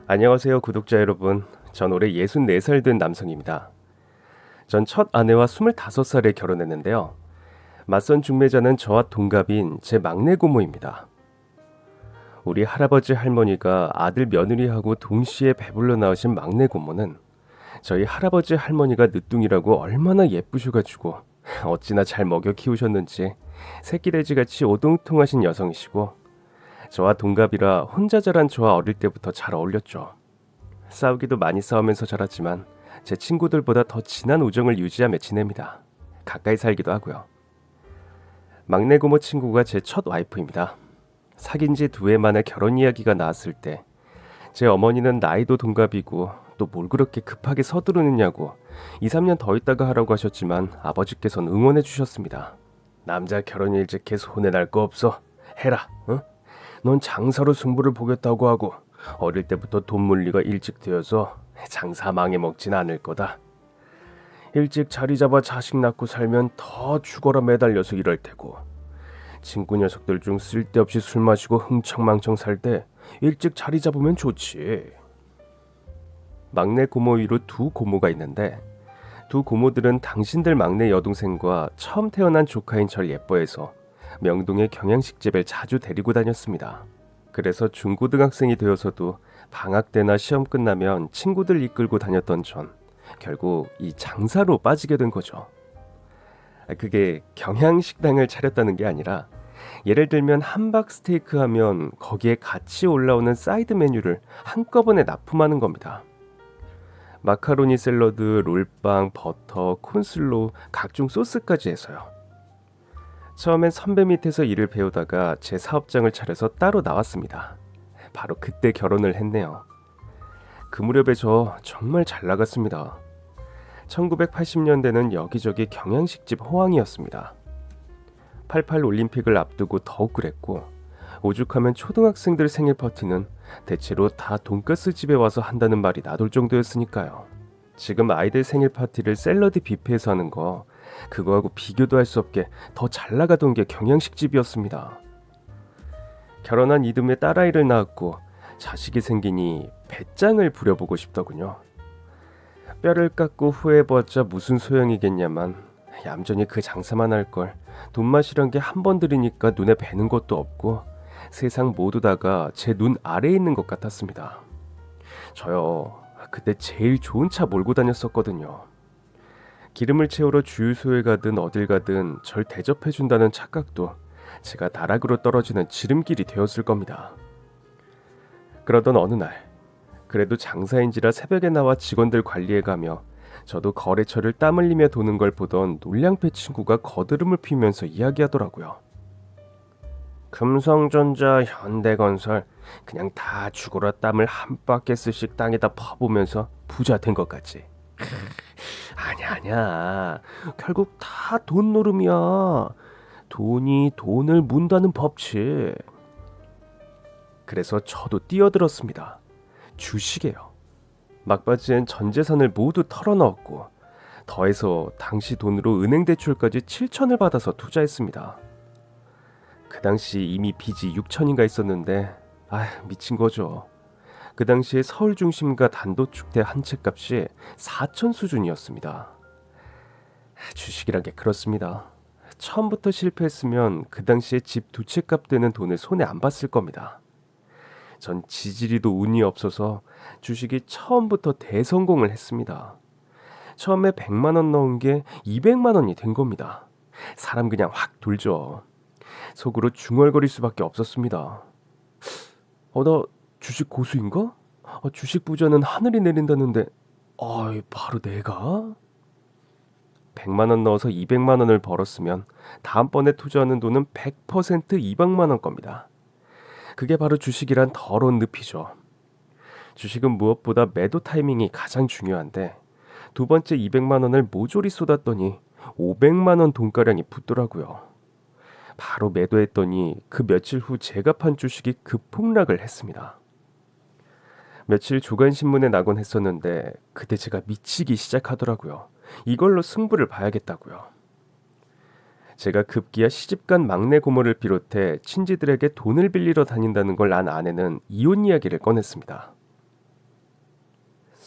안녕하세요, 구독자 여러분. 전 올해 64살 된 남성입니다. 전 첫 아내와 25살에 결혼했는데요. 맞선 중매자는 저와 동갑인 제 막내 고모입니다. 우리 할아버지 할머니가 아들 며느리하고 동시에 배불러 낳으신 막내 고모는 저희 할아버지 할머니가 늦둥이라고 얼마나 예쁘셔가지고 어찌나 잘 먹여 키우셨는지 새끼돼지같이 오동통하신 여성이시고, 저와 동갑이라 혼자 자란 저와 어릴 때부터 잘 어울렸죠. 싸우기도 많이 싸우면서 자랐지만 제 친구들보다 더 진한 우정을 유지하며 지냅니다. 가까이 살기도 하고요. 막내 고모 친구가 제 첫 와이프입니다. 사귄 지 2해 만에 결혼 이야기가 나왔을 때 제 어머니는 나이도 동갑이고 또 뭘 그렇게 급하게 서두르느냐고 2, 3년 더 있다가 하라고 하셨지만 아버지께서는 응원해 주셨습니다. 남자 결혼 일찍 해서 혼내 날 거 없어. 해라. 응? 넌 장사로 승부를 보겠다고 하고 어릴 때부터 돈 물리가 일찍 되어서 장사 망해 먹진 않을 거다. 일찍 자리 잡아 자식 낳고 살면 더 죽어라 매달려서 이럴 테고, 친구 녀석들 중 쓸데없이 술 마시고 흥청망청 살 때 일찍 자리 잡으면 좋지. 막내 고모 위로 2 고모가 있는데, 2 고모들은 당신들 막내 여동생과 처음 태어난 조카인 절 예뻐해서 명동의 경양식집에 자주 데리고 다녔습니다. 그래서 중고등학생이 되어서도 방학 때나 시험 끝나면 친구들 이끌고 다녔던 전 결국 이 장사로 빠지게 된 거죠. 그게 경양식당을 차렸다는 게 아니라, 예를 들면 함박 스테이크 하면 거기에 같이 올라오는 사이드 메뉴를 한꺼번에 납품하는 겁니다. 마카로니 샐러드, 롤빵, 버터, 콘슬로우, 각종 소스까지 해서요. 처음엔 선배 밑에서 일을 배우다가 제 사업장을 차려서 따로 나왔습니다. 바로 그때 결혼을 했네요. 그 무렵에 저 정말 잘 나갔습니다. 1980년대는 여기저기 경양식집 호황이었습니다. 88 올림픽을 앞두고 더욱 그랬고, 오죽하면 초등학생들 생일 파티는 대체로 다 돈가스 집에 와서 한다는 말이 나돌 정도였으니까요. 지금 아이들 생일 파티를 샐러드 뷔페에서 하는 거, 그거하고 비교도 할 수 없게 더 잘 나가던 게 경양식집이었습니다. 결혼한 이듬해 딸아이를 낳았고 자식이 생기니 배짱을 부려보고 싶더군요. 뼈를 깎고 후회해봤자 무슨 소용이겠냐만, 얌전히 그 장사만 할걸. 돈맛이란 게 한 번 들이니까 눈에 뵈는 것도 없고 세상 모두 다가 제 눈 아래에 있는 것 같았습니다. 저요, 그때 제일 좋은 차 몰고 다녔었거든요. 기름을 채우러 주유소에 가든 어딜 가든 절 대접해준다는 착각도 제가 나락으로 떨어지는 지름길이 되었을 겁니다. 그러던 어느 날, 그래도 장사인지라 새벽에 나와 직원들 관리해가며 저도 거래처를 땀 흘리며 도는 걸 보던 놀량패 친구가 거드름을 피우면서 이야기하더라고요. 금성전자, 현대건설 그냥 다 죽어라 땀을 한 바켓씩 땅에다 퍼보면서 부자 된 것 같지. 아니야. 결국 다 돈 노름이야. 돈이 돈을 문다는 법칙. 그래서 저도 뛰어들었습니다. 주식이에요. 막바지엔 전 재산을 모두 털어넣었고, 더해서 당시 돈으로 은행 대출까지 7천을 받아서 투자했습니다. 그 당시 이미 빚이 6천인가 있었는데, 미친 거죠. 그 당시에 서울 중심가 단도축대 한 채 값이 4천 수준이었습니다. 주식이란 게 그렇습니다. 처음부터 실패했으면 그 당시에 집 2채 값 되는 돈을 손에 안 봤을 겁니다. 전 지지리도 운이 없어서 주식이 처음부터 대성공을 했습니다. 처음에 100만 원 넣은 게 200만 원이 된 겁니다. 사람 그냥 확 돌죠. 속으로 중얼거릴 수밖에 없었습니다. 나 주식 고수인가? 주식 부자는 하늘이 내린다는데, 바로 내가? 100만 원 넣어서 200만 원을 벌었으면 다음번에 투자하는 돈은 100% 200만 원 겁니다. 그게 바로 주식이란 더러운 늪이죠. 주식은 무엇보다 매도 타이밍이 가장 중요한데, 2번째 200만 원을 모조리 쏟았더니 500만 원 돈가량이 붙더라고요. 바로 매도했더니 그 며칠 후 제가 판 주식이 급폭락을 했습니다. 며칠 조간신문에 나곤 했었는데 그때 제가 미치기 시작하더라고요. 이걸로 승부를 봐야겠다고요. 제가 급기야 시집간 막내 고모를 비롯해 친지들에게 돈을 빌리러 다닌다는 걸 안 아내는 이혼 이야기를 꺼냈습니다.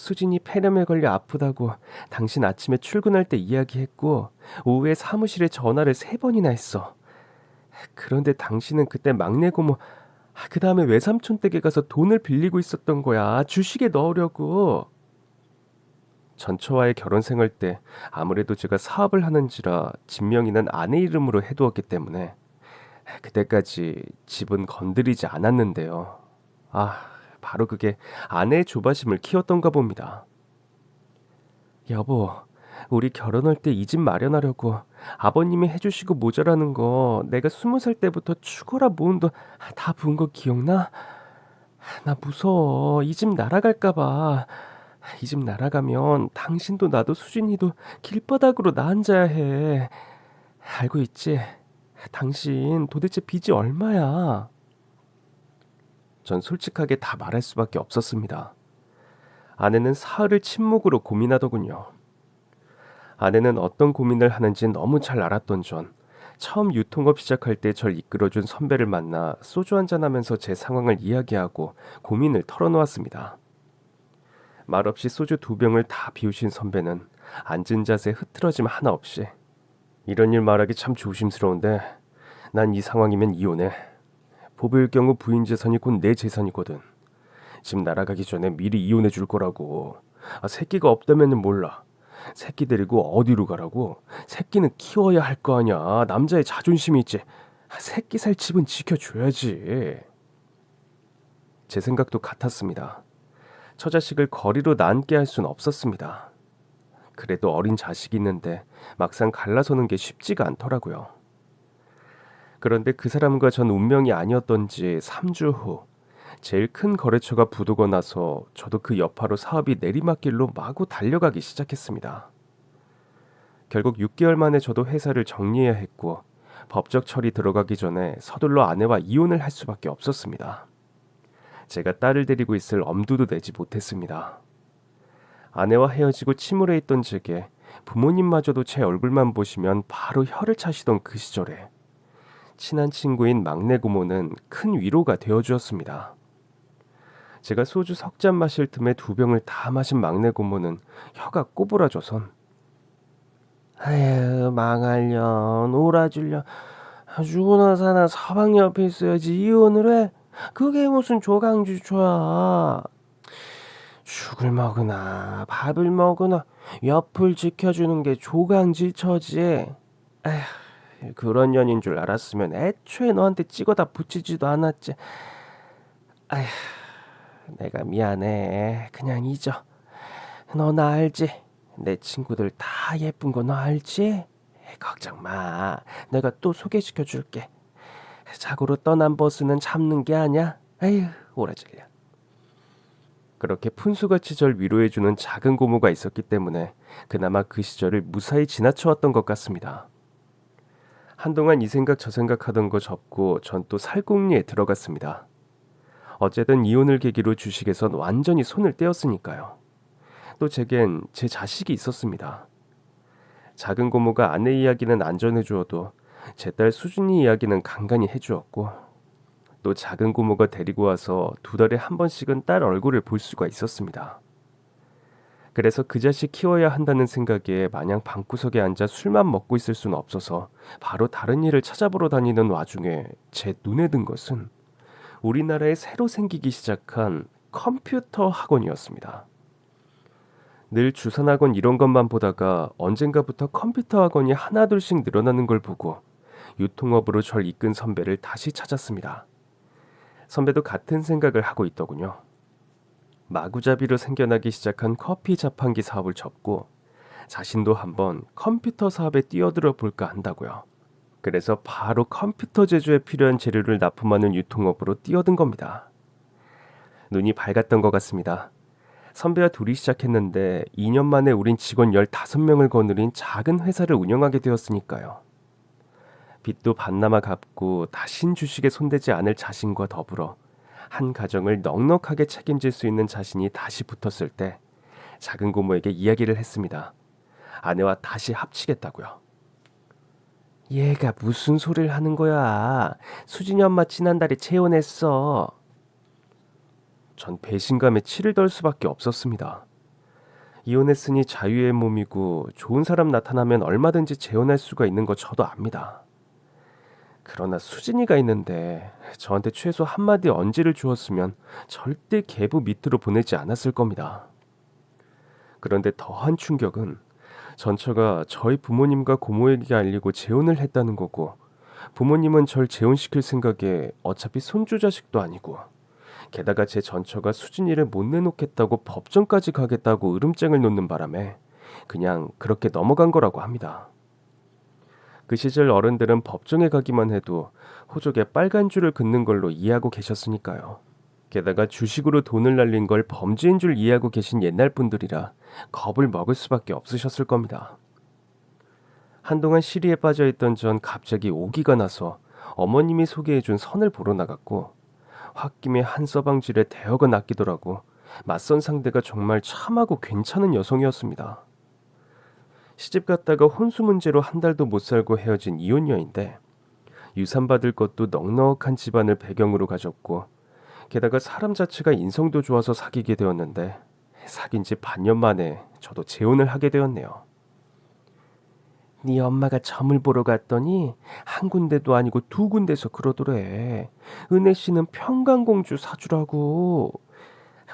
수진이 폐렴에 걸려 아프다고 당신 아침에 출근할 때 이야기했고 오후에 사무실에 전화를 3번이나 했어. 그런데 당신은 그때 막내 고모 그 다음에 외삼촌 댁에 가서 돈을 빌리고 있었던 거야. 주식에 넣으려고. 전처와의 결혼 생활 때 아무래도 제가 사업을 하는지라 집 명의는 아내 이름으로 해두었기 때문에 그때까지 집은 건드리지 않았는데요. 바로 그게 아내의 조바심을 키웠던가 봅니다. 여보, 우리 결혼할 때 이 집 마련하려고 아버님이 해주시고 모자라는 거 내가 20살 때부터 죽어라 모은 돈 다 부은 거 기억나? 나 무서워. 이 집 날아갈까 봐. 이 집 날아가면 당신도 나도 수진이도 길바닥으로 나앉아야 해. 알고 있지? 당신 도대체 빚이 얼마야? 전 솔직하게 다 말할 수밖에 없었습니다. 아내는 사흘을 침묵으로 고민하더군요. 아내는 어떤 고민을 하는지 너무 잘 알았던 전 처음 유통업 시작할 때 절 이끌어준 선배를 만나 소주 한잔하면서 제 상황을 이야기하고 고민을 털어놓았습니다. 말없이 소주 2병을 다 비우신 선배는 앉은 자세 흐트러짐 하나 없이 이런 일 말하기 참 조심스러운데 난 이 상황이면 이혼해. 보배일 경우 부인 재산이 곧 내 재산이거든. 집 날아가기 전에 미리 이혼해 줄 거라고. 새끼가 없다면 몰라. 새끼 데리고 어디로 가라고? 새끼는 키워야 할 거 아냐. 남자의 자존심이 있지. 새끼 살 집은 지켜줘야지. 제 생각도 같았습니다. 처자식을 거리로 나앉게 할 수는 없었습니다. 그래도 어린 자식이 있는데 막상 갈라서는 게 쉽지가 않더라고요. 그런데 그 사람과 전 운명이 아니었던지 3주 후 제일 큰 거래처가 부도고 나서 저도 그 여파로 사업이 내리막길로 마구 달려가기 시작했습니다. 결국 6개월 만에 저도 회사를 정리해야 했고 법적 처리 들어가기 전에 서둘러 아내와 이혼을 할 수밖에 없었습니다. 제가 딸을 데리고 있을 엄두도 내지 못했습니다. 아내와 헤어지고 침울해 있던 제게 부모님마저도 제 얼굴만 보시면 바로 혀를 차시던 그 시절에 친한 친구인 막내 고모는 큰 위로가 되어주었습니다. 제가 소주 3잔 마실 틈에 2병을 다 마신 막내 고모는 혀가 꼬부라져선 아유 망할년 오라질년 죽으나 사나 서방 옆에 있어야지 이혼을 해. 그게 무슨 조강주초야. 죽을 먹으나 밥을 먹으나 옆을 지켜주는 게 조강지처지. 에휴, 그런 년인 줄 알았으면 애초에 너한테 찍어다 붙이지도 않았지. 아휴, 내가 미안해. 그냥 잊어. 너 나 알지? 내 친구들 다 예쁜 거 너 알지? 걱정 마. 내가 또 소개시켜 줄게. 자고로 떠난 버스는 잡는 게 아니야. 에휴, 오라질려. 그렇게 푼수같이 절 위로해주는 작은 고모가 있었기 때문에 그나마 그 시절을 무사히 지나쳐왔던 것 같습니다. 한동안 이 생각 저 생각하던 거 접고 전 또 살궁리에 들어갔습니다. 어쨌든 이혼을 계기로 주식에선 완전히 손을 떼었으니까요. 또 제겐 제 자식이 있었습니다. 작은 고모가 아내 이야기는 안 전해주어도 제 딸 수진이 이야기는 간간히 해주었고 또 작은 고모가 데리고 와서 2달에 한 번씩은 딸 얼굴을 볼 수가 있었습니다. 그래서 그 자식 키워야 한다는 생각에 마냥 방구석에 앉아 술만 먹고 있을 수는 없어서 바로 다른 일을 찾아보러 다니는 와중에 제 눈에 든 것은 우리나라에 새로 생기기 시작한 컴퓨터 학원이었습니다. 늘 주산학원 이런 것만 보다가 언젠가부터 컴퓨터 학원이 하나둘씩 늘어나는 걸 보고 유통업으로 절 이끈 선배를 다시 찾았습니다. 선배도 같은 생각을 하고 있더군요. 마구잡이로 생겨나기 시작한 커피 자판기 사업을 접고 자신도 한번 컴퓨터 사업에 뛰어들어 볼까 한다고요. 그래서 바로 컴퓨터 제조에 필요한 재료를 납품하는 유통업으로 뛰어든 겁니다. 눈이 밝았던 것 같습니다. 선배와 둘이 시작했는데 2년 만에 우린 직원 15명을 거느린 작은 회사를 운영하게 되었으니까요. 빚도 반나마 갚고 다신 주식에 손대지 않을 자신과 더불어 한 가정을 넉넉하게 책임질 수 있는 자신이 다시 붙었을 때 작은 고모에게 이야기를 했습니다. 아내와 다시 합치겠다고요. 얘가 무슨 소리를 하는 거야. 수진이 엄마 지난달에 재혼했어. 전 배신감에 치를 덜 수밖에 없었습니다. 이혼했으니 자유의 몸이고 좋은 사람 나타나면 얼마든지 재혼할 수가 있는 거 저도 압니다. 그러나 수진이가 있는데 저한테 최소 한마디 언지를 주었으면 절대 계부 밑으로 보내지 않았을 겁니다. 그런데 더한 충격은 전처가 저희 부모님과 고모에게 알리고 재혼을 했다는 거고, 부모님은 절 재혼시킬 생각에 어차피 손주 자식도 아니고, 게다가 제 전처가 수진이를 못 내놓겠다고 법정까지 가겠다고 으름장을 놓는 바람에 그냥 그렇게 넘어간 거라고 합니다. 그 시절 어른들은 법정에 가기만 해도 호적에 빨간 줄을 긋는 걸로 이해하고 계셨으니까요. 게다가 주식으로 돈을 날린 걸 범죄인 줄 이해하고 계신 옛날 분들이라 겁을 먹을 수밖에 없으셨을 겁니다. 한동안 시리에 빠져있던 전 갑자기 오기가 나서 어머님이 소개해준 선을 보러 나갔고, 홧김에 한 서방질에 대여가 낚이더라고 맞선 상대가 정말 참하고 괜찮은 여성이었습니다. 시집 갔다가 혼수 문제로 한 달도 못 살고 헤어진 이혼녀인데 유산받을 것도 넉넉한 집안을 배경으로 가졌고, 게다가 사람 자체가 인성도 좋아서 사귀게 되었는데 사귄 지 반년 만에 저도 재혼을 하게 되었네요. 네 엄마가 점을 보러 갔더니 한 군데도 아니고 두 군데서 그러더래. 은혜 씨는 평강공주 사주라고.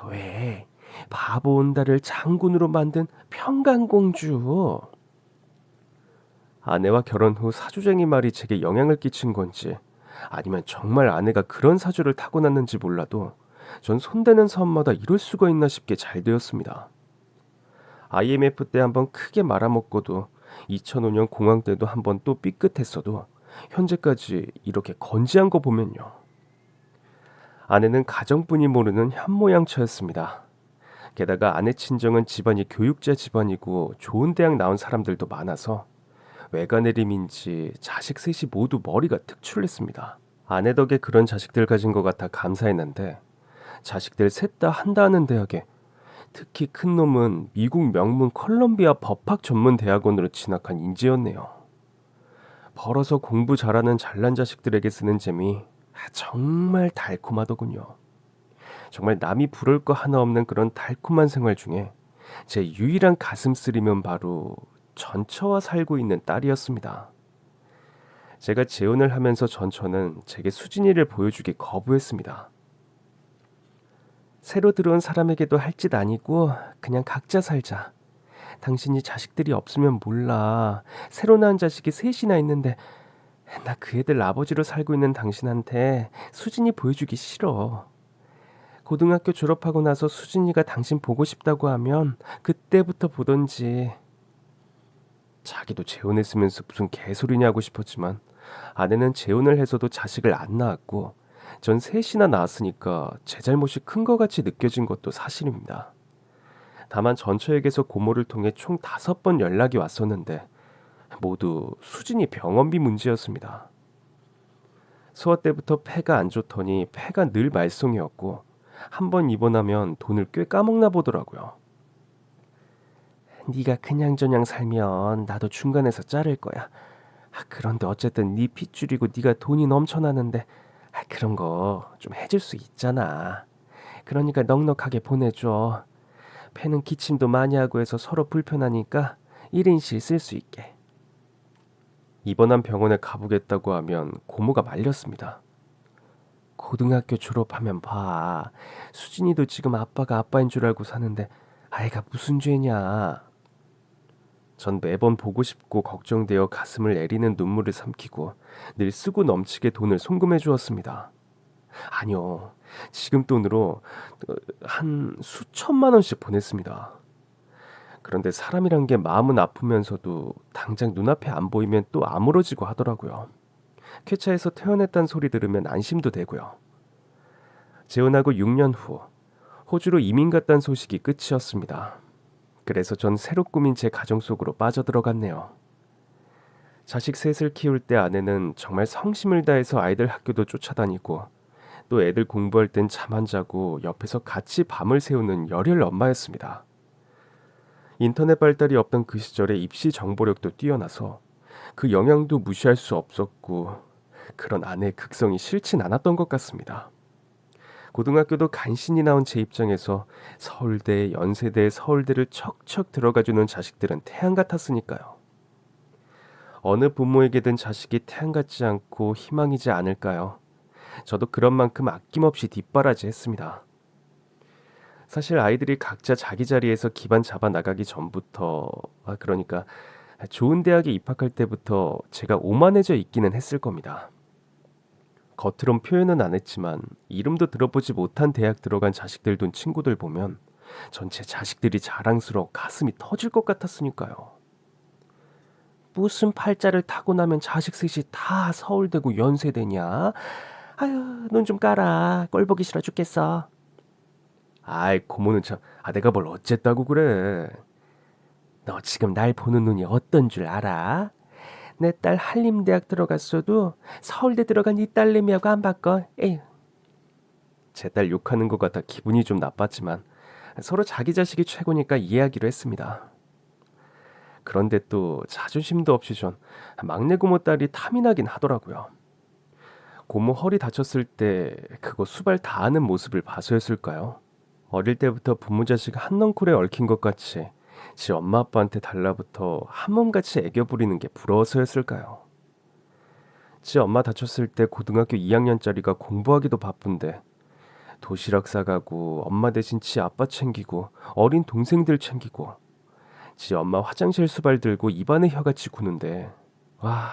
왜? 바보 온다를 장군으로 만든 평강공주. 아내와 결혼 후 사주쟁이 말이 제게 영향을 끼친 건지 아니면 정말 아내가 그런 사주를 타고났는지 몰라도 전 손대는 사업마다 이럴 수가 있나 싶게 잘 되었습니다. IMF 때 한번 크게 말아먹고도 2005년 공황 때도 한번 또 삐끗했어도 현재까지 이렇게 건재한 거 보면요. 아내는 가정뿐이 모르는 현모양처였습니다. 게다가 아내 친정은 집안이 교육자 집안이고 좋은 대학 나온 사람들도 많아서 외가내림인지 자식 셋이 모두 머리가 특출났습니다. 아내 덕에 그런 자식들 가진 것 같아 감사했는데 자식들 셋 다 한다는 대학에, 특히 큰 놈은 미국 명문 컬럼비아 법학 전문 대학원으로 진학한 인재였네요. 벌어서 공부 잘하는 잘난 자식들에게 쓰는 재미 정말 달콤하더군요. 정말 남이 부러울 거 하나 없는 그런 달콤한 생활 중에 제 유일한 가슴 쓰림은 바로 전처와 살고 있는 딸이었습니다. 제가 재혼을 하면서 전처는 제게 수진이를 보여주기 거부했습니다. 새로 들어온 사람에게도 할 짓 아니고 그냥 각자 살자. 당신이 자식들이 없으면 몰라. 새로 낳은 자식이 셋이나 있는데 나 그 애들 아버지로 살고 있는 당신한테 수진이 보여주기 싫어. 고등학교 졸업하고 나서 수진이가 당신 보고 싶다고 하면 그때부터 보던지. 자기도 재혼했으면서 무슨 개소리냐고 싶었지만 아내는 재혼을 해서도 자식을 안 낳았고 전 셋이나 낳았으니까 제 잘못이 큰 것 같이 느껴진 것도 사실입니다. 다만 전처에게서 고모를 통해 총 5번 연락이 왔었는데 모두 수진이 병원비 문제였습니다. 소아 때부터 폐가 안 좋더니 폐가 늘 말썽이었고 한 번 입원하면 돈을 꽤 까먹나 보더라고요. 네가 그냥저냥 살면 나도 중간에서 자를 거야. 그런데 어쨌든 네 핏줄이고 네가 돈이 넘쳐나는데 그런 거 좀 해줄 수 있잖아. 그러니까 넉넉하게 보내줘. 폐는 기침도 많이 하고 해서 서로 불편하니까 1인실 쓸 수 있게. 입원한 병원에 가보겠다고 하면 고모가 말렸습니다. 고등학교 졸업하면 봐. 수진이도 지금 아빠가 아빠인 줄 알고 사는데 아이가 무슨 죄냐. 전 매번 보고 싶고 걱정되어 가슴을 애리는 눈물을 삼키고 늘 쓰고 넘치게 돈을 송금해 주었습니다. 아니요, 지금 돈으로 한 수천만 원씩 보냈습니다. 그런데 사람이란 게 마음은 아프면서도 당장 눈앞에 안 보이면 또 아물어지고 하더라고요. 쾌차에서 퇴원했다는 소리 들으면 안심도 되고요. 재혼하고 6년 후 호주로 이민 갔다는 소식이 끝이었습니다. 그래서 전 새로 꾸민 제 가정 속으로 빠져들어갔네요. 자식 셋을 키울 때 아내는 정말 성심을 다해서 아이들 학교도 쫓아다니고 또 애들 공부할 땐 잠 안 자고 옆에서 같이 밤을 새우는 열혈 엄마였습니다. 인터넷 발달이 없던 그 시절에 입시 정보력도 뛰어나서 그 영향도 무시할 수 없었고 그런 아내의 극성이 싫진 않았던 것 같습니다. 고등학교도 간신히 나온 제 입장에서 서울대, 연세대, 서울대를 척척 들어가주는 자식들은 태양 같았으니까요. 어느 부모에게든 자식이 태양 같지 않고 희망이지 않을까요? 저도 그런 만큼 아낌없이 뒷바라지했습니다. 사실 아이들이 각자 자기 자리에서 기반 잡아 나가기 전부터, 그러니까 좋은 대학에 입학할 때부터 제가 오만해져 있기는 했을 겁니다. 겉으론 표현은 안 했지만 이름도 들어보지 못한 대학 들어간 자식들 둔 친구들 보면 전체 자식들이 자랑스러워 가슴이 터질 것 같았으니까요. 무슨 팔자를 타고 나면 자식 셋이 다 서울대고 연세대냐? 아유, 눈 좀 까라. 꼴 보기 싫어 죽겠어. 아이, 고모는 참, 내가 뭘 어쨌다고 그래. 너 지금 날 보는 눈이 어떤 줄 알아? 내 딸 한림대학 들어갔어도 서울대 들어간 이 딸내미하고 안 바꿔. 에휴. 제 딸 욕하는 것 같아 기분이 좀 나빴지만 서로 자기 자식이 최고니까 이해하기로 했습니다. 그런데 또 자존심도 없이 전 막내 고모 딸이 탐이 나긴 하더라고요. 고모 허리 다쳤을 때 그거 수발 다 하는 모습을 봐서였을까요? 어릴 때부터 부모 자식 한 넝쿨에 얽힌 것 같이 지 엄마 아빠한테 달라붙어 한몸같이 애교 부리는 게 부러워서였을까요? 지 엄마 다쳤을 때 고등학교 2학년짜리가 공부하기도 바쁜데 도시락 싸가고 엄마 대신 지 아빠 챙기고 어린 동생들 챙기고 지 엄마 화장실 수발 들고 입안에 혀같이 구는데 와,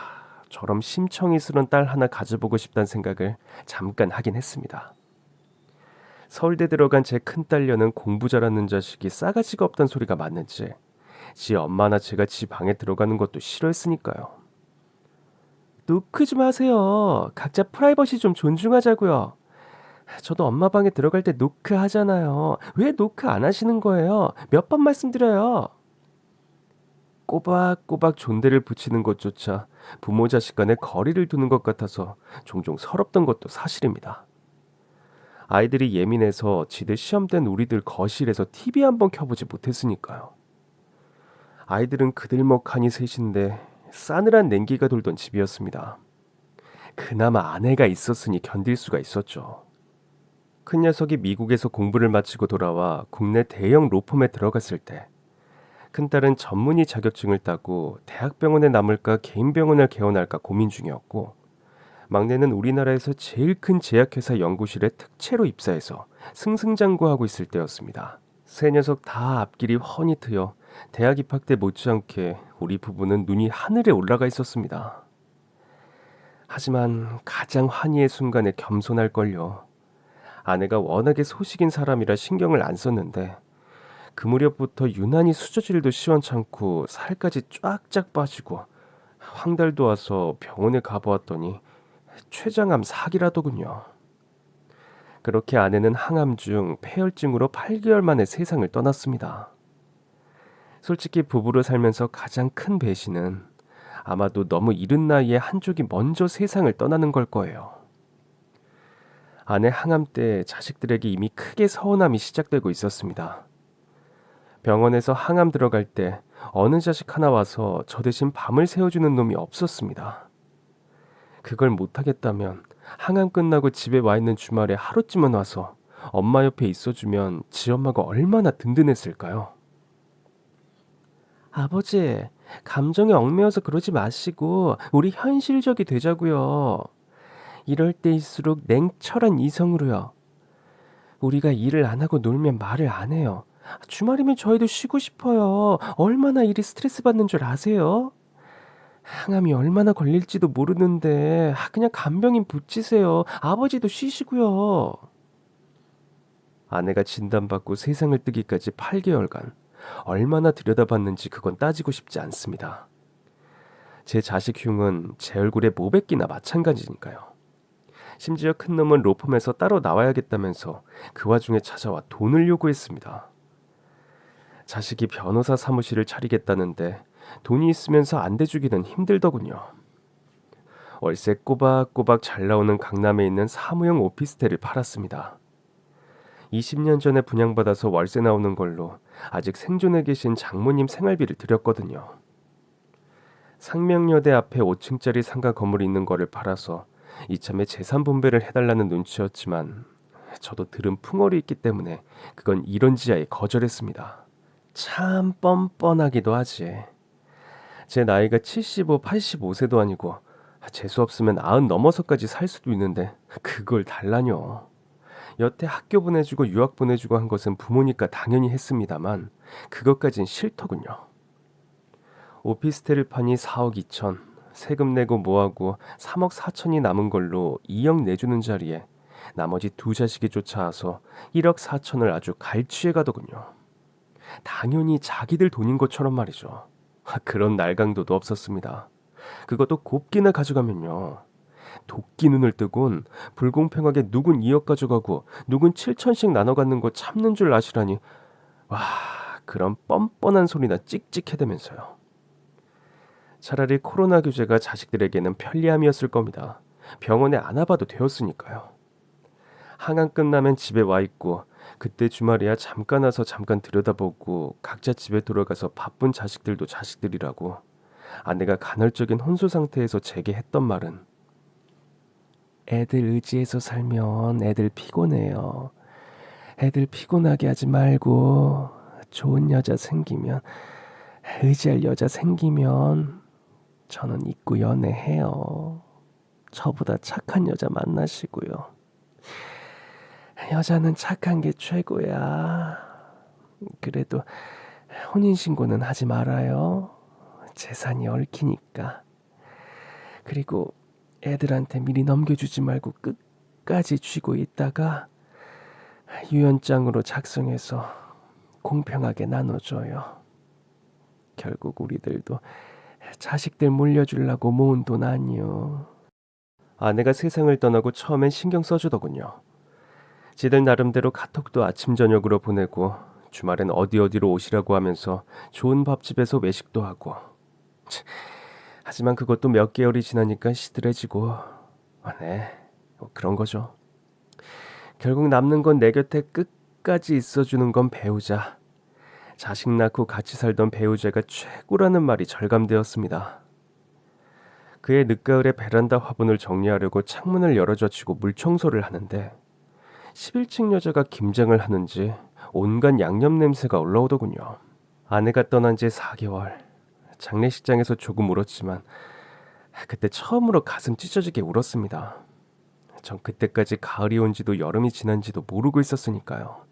저럼 심청이스런 딸 하나 가져보고 싶다는 생각을 잠깐 하긴 했습니다. 서울대 들어간 제 큰딸녀는 공부 잘하는 자식이 싸가지가 없다는 소리가 맞는지 지 엄마나 제가 지 방에 들어가는 것도 싫어했으니까요. 노크 좀 하세요. 각자 프라이버시 좀 존중하자고요. 저도 엄마 방에 들어갈 때 노크 하잖아요. 왜 노크 안 하시는 거예요? 몇 번 말씀드려요. 꼬박꼬박 존대를 붙이는 것조차 부모 자식 간의 거리를 두는 것 같아서 종종 서럽던 것도 사실입니다. 아이들이 예민해서 지들 시험 땐 우리들 거실에서 TV 한번 켜보지 못했으니까요. 아이들은 그들먹하니 셋인데 싸늘한 냉기가 돌던 집이었습니다. 그나마 아내가 있었으니 견딜 수가 있었죠. 큰 녀석이 미국에서 공부를 마치고 돌아와 국내 대형 로펌에 들어갔을 때 큰딸은 전문의 자격증을 따고 대학병원에 남을까 개인 병원을 개원할까 고민 중이었고 막내는 우리나라에서 제일 큰 제약회사 연구실에 특채로 입사해서 승승장구하고 있을 때였습니다. 세 녀석 다 앞길이 훤히 트여 대학 입학 때 못지않게 우리 부부는 눈이 하늘에 올라가 있었습니다. 하지만 가장 환희의 순간에 겸손할걸요. 아내가 워낙에 소식인 사람이라 신경을 안 썼는데 그 무렵부터 유난히 수저질도 시원찮고 살까지 쫙쫙 빠지고 황달도 와서 병원에 가보았더니 췌장암 사기라더군요. 그렇게 아내는 항암 중 폐혈증으로 8개월 만에 세상을 떠났습니다. 솔직히 부부로 살면서 가장 큰 배신은 아마도 너무 이른 나이에 한쪽이 먼저 세상을 떠나는 걸 거예요. 아내 항암 때 자식들에게 이미 크게 서운함이 시작되고 있었습니다. 병원에서 항암 들어갈 때 어느 자식 하나 와서 저 대신 밤을 새워주는 놈이 없었습니다. 그걸 못하겠다면 항암 끝나고 집에 와 있는 주말에 하루쯤은 와서 엄마 옆에 있어주면 지 엄마가 얼마나 든든했을까요? 아버지, 감정에 얽매여서 그러지 마시고 우리 현실적이 되자고요. 이럴 때일수록 냉철한 이성으로요. 우리가 일을 안 하고 놀면 말을 안 해요. 주말이면 저희도 쉬고 싶어요. 얼마나 일이 스트레스 받는 줄 아세요? 항암이 얼마나 걸릴지도 모르는데 그냥 간병인 붙이세요. 아버지도 쉬시고요. 아내가 진단받고 세상을 뜨기까지 8개월간 얼마나 들여다봤는지 그건 따지고 싶지 않습니다. 제 자식 흉은 제 얼굴에 모백기나 마찬가지니까요. 심지어 큰 놈은 로펌에서 따로 나와야겠다면서 그 와중에 찾아와 돈을 요구했습니다. 자식이 변호사 사무실을 차리겠다는데 돈이 있으면서 안 대주기는 힘들더군요. 월세 꼬박꼬박 잘 나오는 강남에 있는 사무용 오피스텔을 팔았습니다. 20년 전에 분양받아서 월세 나오는 걸로 아직 생존해 계신 장모님 생활비를 드렸거든요. 상명여대 앞에 5층짜리 상가 건물이 있는 거를 팔아서 이참에 재산 분배를 해달라는 눈치였지만 저도 들은 풍월이 있기 때문에 그건 이런지하에 거절했습니다. 참 뻔뻔하기도 하지. 제 나이가 75, 85세도 아니고 재수 없으면 90 넘어서까지 살 수도 있는데 그걸 달라뇨. 여태 학교 보내주고 유학 보내주고 한 것은 부모니까 당연히 했습니다만 그것까진 싫더군요. 오피스텔을 파니 4억 2천, 세금 내고 뭐하고 3억 4천이 남은 걸로 2억 내주는 자리에 나머지 두 자식이 쫓아와서 1억 4천을 아주 갈취해 가더군요. 당연히 자기들 돈인 것처럼 말이죠. 그런 날강도도 없었습니다. 그것도 곱게나 가져가면요. 도끼 눈을 뜨곤 불공평하게 누군 2억 가져가고 누군 7천씩 나눠 갖는 거 참는 줄 아시라니. 와, 그런 뻔뻔한 소리나 찍찍해대면서요. 차라리 코로나 규제가 자식들에게는 편리함이었을 겁니다. 병원에 안 와봐도 되었으니까요. 항암 끝나면 집에 와 있고 그때 주말이야 잠깐 와서 잠깐 들여다보고 각자 집에 돌아가서 바쁜 자식들도 자식들이라고 아내가 간헐적인 혼수 상태에서 제게 했던 말은 애들 의지해서 살면 애들 피곤해요. 애들 피곤하게 하지 말고 좋은 여자 생기면 의지할 여자 생기면 저는 잊고 연애해요. 저보다 착한 여자 만나시고요. 여자는 착한 게 최고야. 그래도 혼인신고는 하지 말아요. 재산이 얽히니까. 그리고 애들한테 미리 넘겨주지 말고 끝까지 쥐고 있다가 유언장으로 작성해서 공평하게 나눠줘요. 결국 우리들도 자식들 물려주려고 모은 돈 아니요. 아내가 세상을 떠나고 처음엔 신경 써주더군요. 지들 나름대로 카톡도 아침 저녁으로 보내고 주말엔 어디로 오시라고 하면서 좋은 밥집에서 외식도 하고. 하지만 그것도 몇 개월이 지나니까 시들해지고. 네, 그런 거죠. 결국 남는 건 내 곁에 끝까지 있어주는 건 배우자. 자식 낳고 같이 살던 배우자가 최고라는 말이 절감되었습니다. 그의 늦가을에 베란다 화분을 정리하려고 창문을 열어젖히고 물청소를 하는데 11층 여자가 김장을 하는지 온갖 양념 냄새가 올라오더군요. 아내가 떠난 지 4개월. 장례식장에서 조금 울었지만 그때 처음으로 가슴 찢어지게 울었습니다. 전 그때까지 가을이 온지도 여름이 지난지도 모르고 있었으니까요.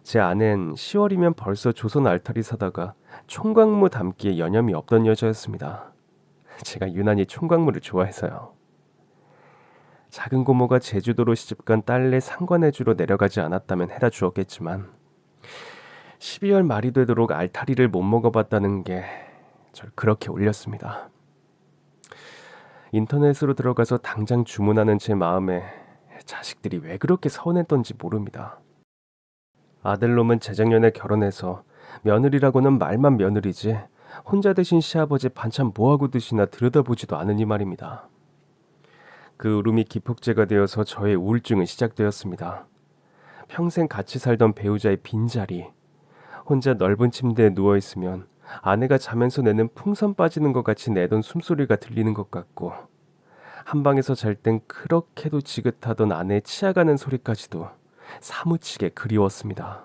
제 아내는 10월이면 벌써 조선 알타리 사다가 총각무 담기에 여념이 없던 여자였습니다. 제가 유난히 총각무를 좋아해서요. 작은 고모가 제주도로 시집간 딸내 상관해주러 내려가지 않았다면 해다 주었겠지만 12월 말이 되도록 알타리를 못 먹어봤다는 게 절 그렇게 울렸습니다. 인터넷으로 들어가서 당장 주문하는 제 마음에 자식들이 왜 그렇게 서운했던지 모릅니다. 아들놈은 재작년에 결혼해서 며느리라고는 말만 며느리지 혼자 드신 시아버지 반찬 뭐하고 드시나 들여다보지도 않으니 말입니다. 그 울음이 기폭제가 되어서 저의 우울증은 시작되었습니다. 평생 같이 살던 배우자의 빈자리, 혼자 넓은 침대에 누워있으면 아내가 자면서 내는 풍선 빠지는 것 같이 내던 숨소리가 들리는 것 같고 한방에서 잘 땐 그렇게도 지긋하던 아내의 치아가는 소리까지도 사무치게 그리웠습니다.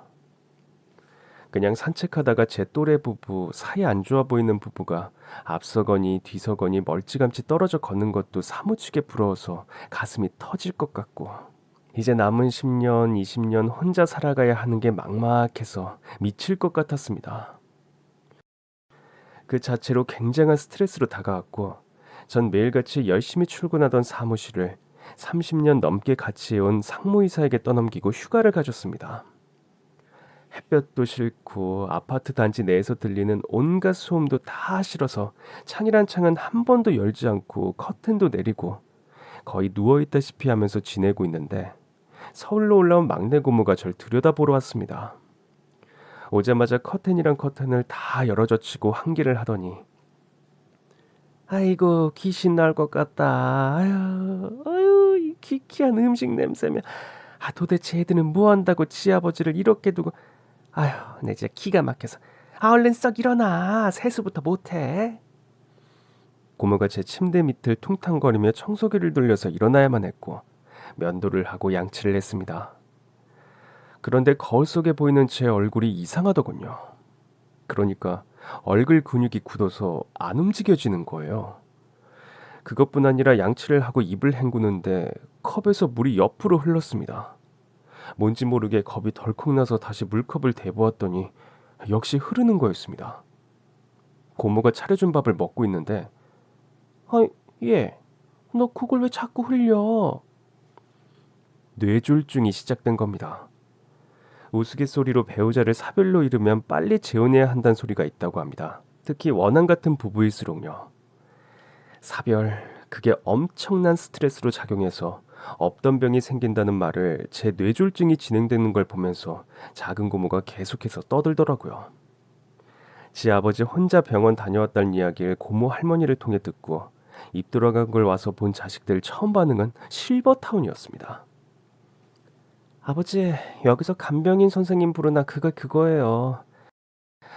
그냥 산책하다가 제 또래 부부, 사이 안 좋아 보이는 부부가 앞서거니 뒤서거니 멀찌감치 떨어져 걷는 것도 사무치게 부러워서 가슴이 터질 것 같고 이제 남은 10년, 20년 혼자 살아가야 하는 게 막막해서 미칠 것 같았습니다. 그 자체로 굉장한 스트레스로 다가왔고 전 매일같이 열심히 출근하던 사무실을 30년 넘게 같이 해온 상무이사에게 떠넘기고 휴가를 가졌습니다. 햇볕도 싫고 아파트 단지 내에서 들리는 온갖 소음도 다 싫어서 창이란 창은 한 번도 열지 않고 커튼도 내리고 거의 누워있다시피 하면서 지내고 있는데 서울로 올라온 막내 고모가 절 들여다보러 왔습니다. 오자마자 커튼이랑 커튼을 다 열어젖히고 환기를 하더니 아이고 귀신 나올 것 같다. 아유 이 기키한 음식 냄새면 도대체 애들은 뭐 한다고 지 아버지를 이렇게 두고 아휴 내 진짜 기가 막혀서 얼른 썩 일어나 세수부터 못해. 고모가 제 침대 밑을 퉁탕거리며 청소기를 돌려서 일어나야만 했고 면도를 하고 양치를 했습니다. 그런데 거울 속에 보이는 제 얼굴이 이상하더군요. 그러니까 얼굴 근육이 굳어서 안 움직여지는 거예요. 그것뿐 아니라 양치를 하고 입을 헹구는데 컵에서 물이 옆으로 흘렀습니다. 뭔지 모르게 겁이 덜컥 나서 다시 물컵을 대보았더니 역시 흐르는 거였습니다. 고모가 차려준 밥을 먹고 있는데 아, 얘, 너 그걸 왜 자꾸 흘려? 뇌졸중이 시작된 겁니다. 우스갯소리로 배우자를 사별로 잃으면 빨리 재혼해야 한다는 소리가 있다고 합니다. 특히 원한 같은 부부일수록요. 사별, 그게 엄청난 스트레스로 작용해서 없던 병이 생긴다는 말을 제 뇌졸중이 진행되는 걸 보면서 작은 고모가 계속해서 떠들더라고요. 지 아버지 혼자 병원 다녀왔다는 이야기를 고모 할머니를 통해 듣고 입 돌아간 걸 와서 본 자식들 처음 반응은 실버타운이었습니다. 아버지, 여기서 간병인 선생님 부르나 그거예요.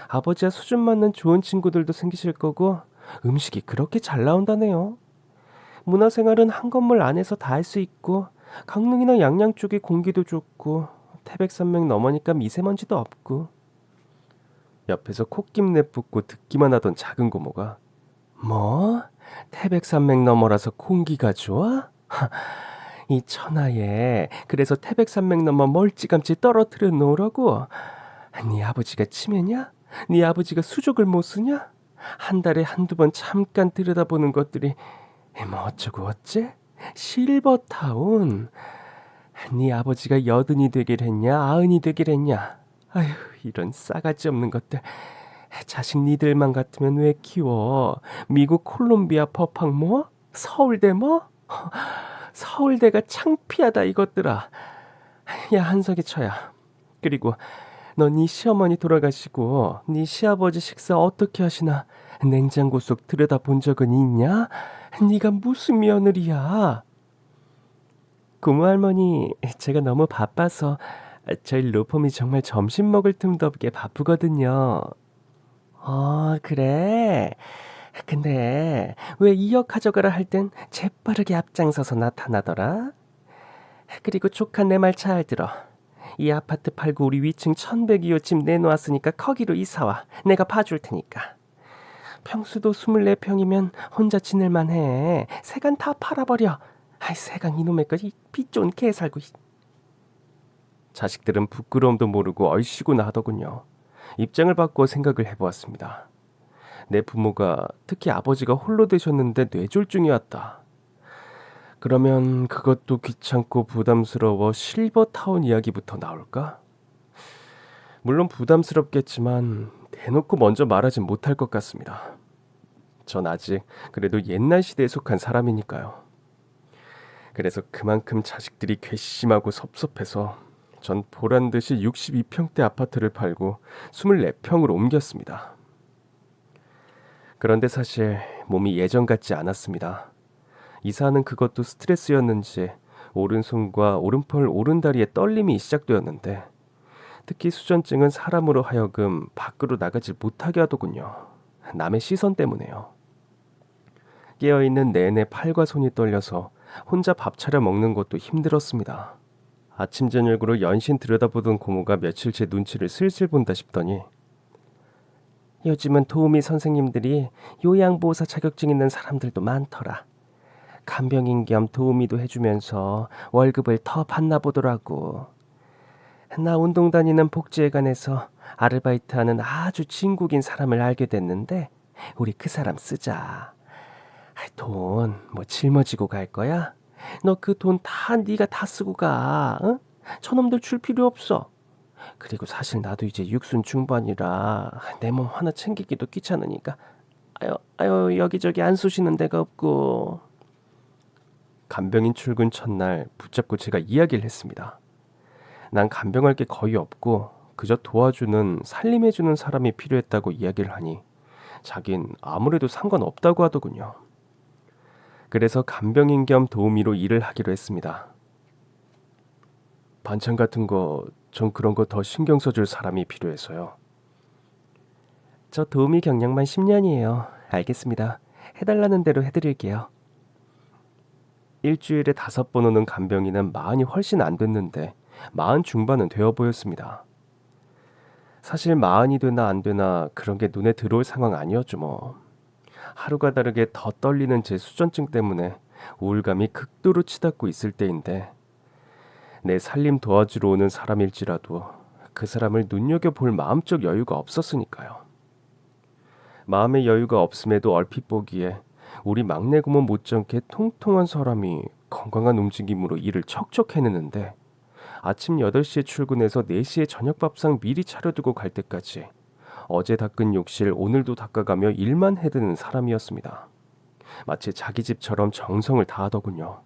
아버지와 수준 맞는 좋은 친구들도 생기실 거고 음식이 그렇게 잘 나온다네요. 문화생활은 한 건물 안에서 다 할 수 있고 강릉이나 양양 쪽이 공기도 좋고 태백산맥 넘으니까 미세먼지도 없고. 옆에서 콧김 내뿜고 듣기만 하던 작은 고모가 뭐? 태백산맥 너머라서 공기가 좋아? 이 천하에 그래서 태백산맥 넘어 멀찌감치 떨어뜨려 놓으라고? 네 아버지가 치매냐? 네 아버지가 수족을 못 쓰냐? 한 달에 한두 번 잠깐 들여다보는 것들이 뭐 어쩌고 어째? 실버타운. 네 아버지가 80이 되길 했냐? 90이 되길 했냐? 아휴, 이런 싸가지 없는 것들. 자식 니들만 같으면 왜 키워? 미국 콜롬비아 법학 뭐? 서울대 뭐? 서울대가 창피하다 이것들아. 야, 한석이 쳐야. 그리고 너 네 시어머니 돌아가시고 네 시아버지 식사 어떻게 하시나 냉장고 속 들여다본 적은 있냐? 네가 무슨 며느리야? 고모 할머니, 제가 너무 바빠서 저희 로펌이 정말 점심 먹을 틈도 없게 바쁘거든요. 그래? 근데 왜 2억 가져가라 할 땐 재빠르게 앞장서서 나타나더라? 그리고 조카 내 말 잘 들어. 이 아파트 팔고 우리 위층 1102호 집 내놓았으니까 거기로 이사와. 내가 봐줄 테니까. 평수도 24평이면 혼자 지낼만 해. 세간 다 팔아버려. 아이, 세간 이놈의 거지. 빚 좋은 개 살고. 자식들은 부끄러움도 모르고 얼씨구나 하더군요. 입장을 바꿔 생각을 해보았습니다. 내 부모가, 특히 아버지가 홀로 되셨는데 뇌졸중이 왔다. 그러면 그것도 귀찮고 부담스러워 실버타운 이야기부터 나올까? 물론 부담스럽겠지만 대놓고 먼저 말하진 못할 것 같습니다. 전 아직 그래도 옛날 시대에 속한 사람이니까요. 그래서 그만큼 자식들이 괘씸하고 섭섭해서 전 보란듯이 62평대 아파트를 팔고 24평으로 옮겼습니다. 그런데 사실 몸이 예전 같지 않았습니다. 이사하는 그것도 스트레스였는지 오른손과 오른팔 오른다리에 떨림이 시작되었는데 특히 수전증은 사람으로 하여금 밖으로 나가지 못하게 하더군요. 남의 시선 때문에요. 깨어있는 내내 팔과 손이 떨려서 혼자 밥 차려 먹는 것도 힘들었습니다. 아침 저녁으로 연신 들여다보던 고모가 며칠째 눈치를 슬슬 본다 싶더니 요즘은 도우미 선생님들이 요양보호사 자격증 있는 사람들도 많더라. 간병인 겸 도우미도 해주면서 월급을 더 받나 보더라고. 나 운동 다니는 복지회관에서 아르바이트하는 아주 진국인 사람을 알게 됐는데 우리 그 사람 쓰자. 돈 뭐 짊어지고 갈 거야? 너 그 돈 다 네가 다 쓰고 가. 응? 저놈들 줄 필요 없어. 그리고 사실 나도 이제 60 중반이라 내 몸 하나 챙기기도 귀찮으니까 아유 여기저기 안 쑤시는 데가 없고. 간병인 출근 첫날 붙잡고 제가 이야기를 했습니다. 난 간병할 게 거의 없고 그저 도와주는 살림해주는 사람이 필요했다고 이야기를 하니 자긴 아무래도 상관없다고 하더군요. 그래서 간병인 겸 도우미로 일을 하기로 했습니다. 반찬 같은 거 전 그런 거 더 신경 써줄 사람이 필요해서요. 저 도우미 경력만 10년이에요. 알겠습니다. 해달라는 대로 해드릴게요. 일주일에 5번 오는 간병인은 마흔이 훨씬 안 됐는데 마흔 중반은 되어 보였습니다. 사실 마흔이 되나 안 되나 그런 게 눈에 들어올 상황 아니었죠 뭐. 하루가 다르게 더 떨리는 제 수전증 때문에 우울감이 극도로 치닫고 있을 때인데 내 살림 도와주러 오는 사람일지라도 그 사람을 눈여겨볼 마음적 여유가 없었으니까요. 마음의 여유가 없음에도 얼핏 보기에 우리 막내 고모 못지않게 통통한 사람이 건강한 움직임으로 일을 척척 해내는데 아침 8시에 출근해서 4시에 저녁밥상 미리 차려두고 갈 때까지 어제 닦은 욕실 오늘도 닦아가며 일만 해대는 사람이었습니다. 마치 자기 집처럼 정성을 다하더군요.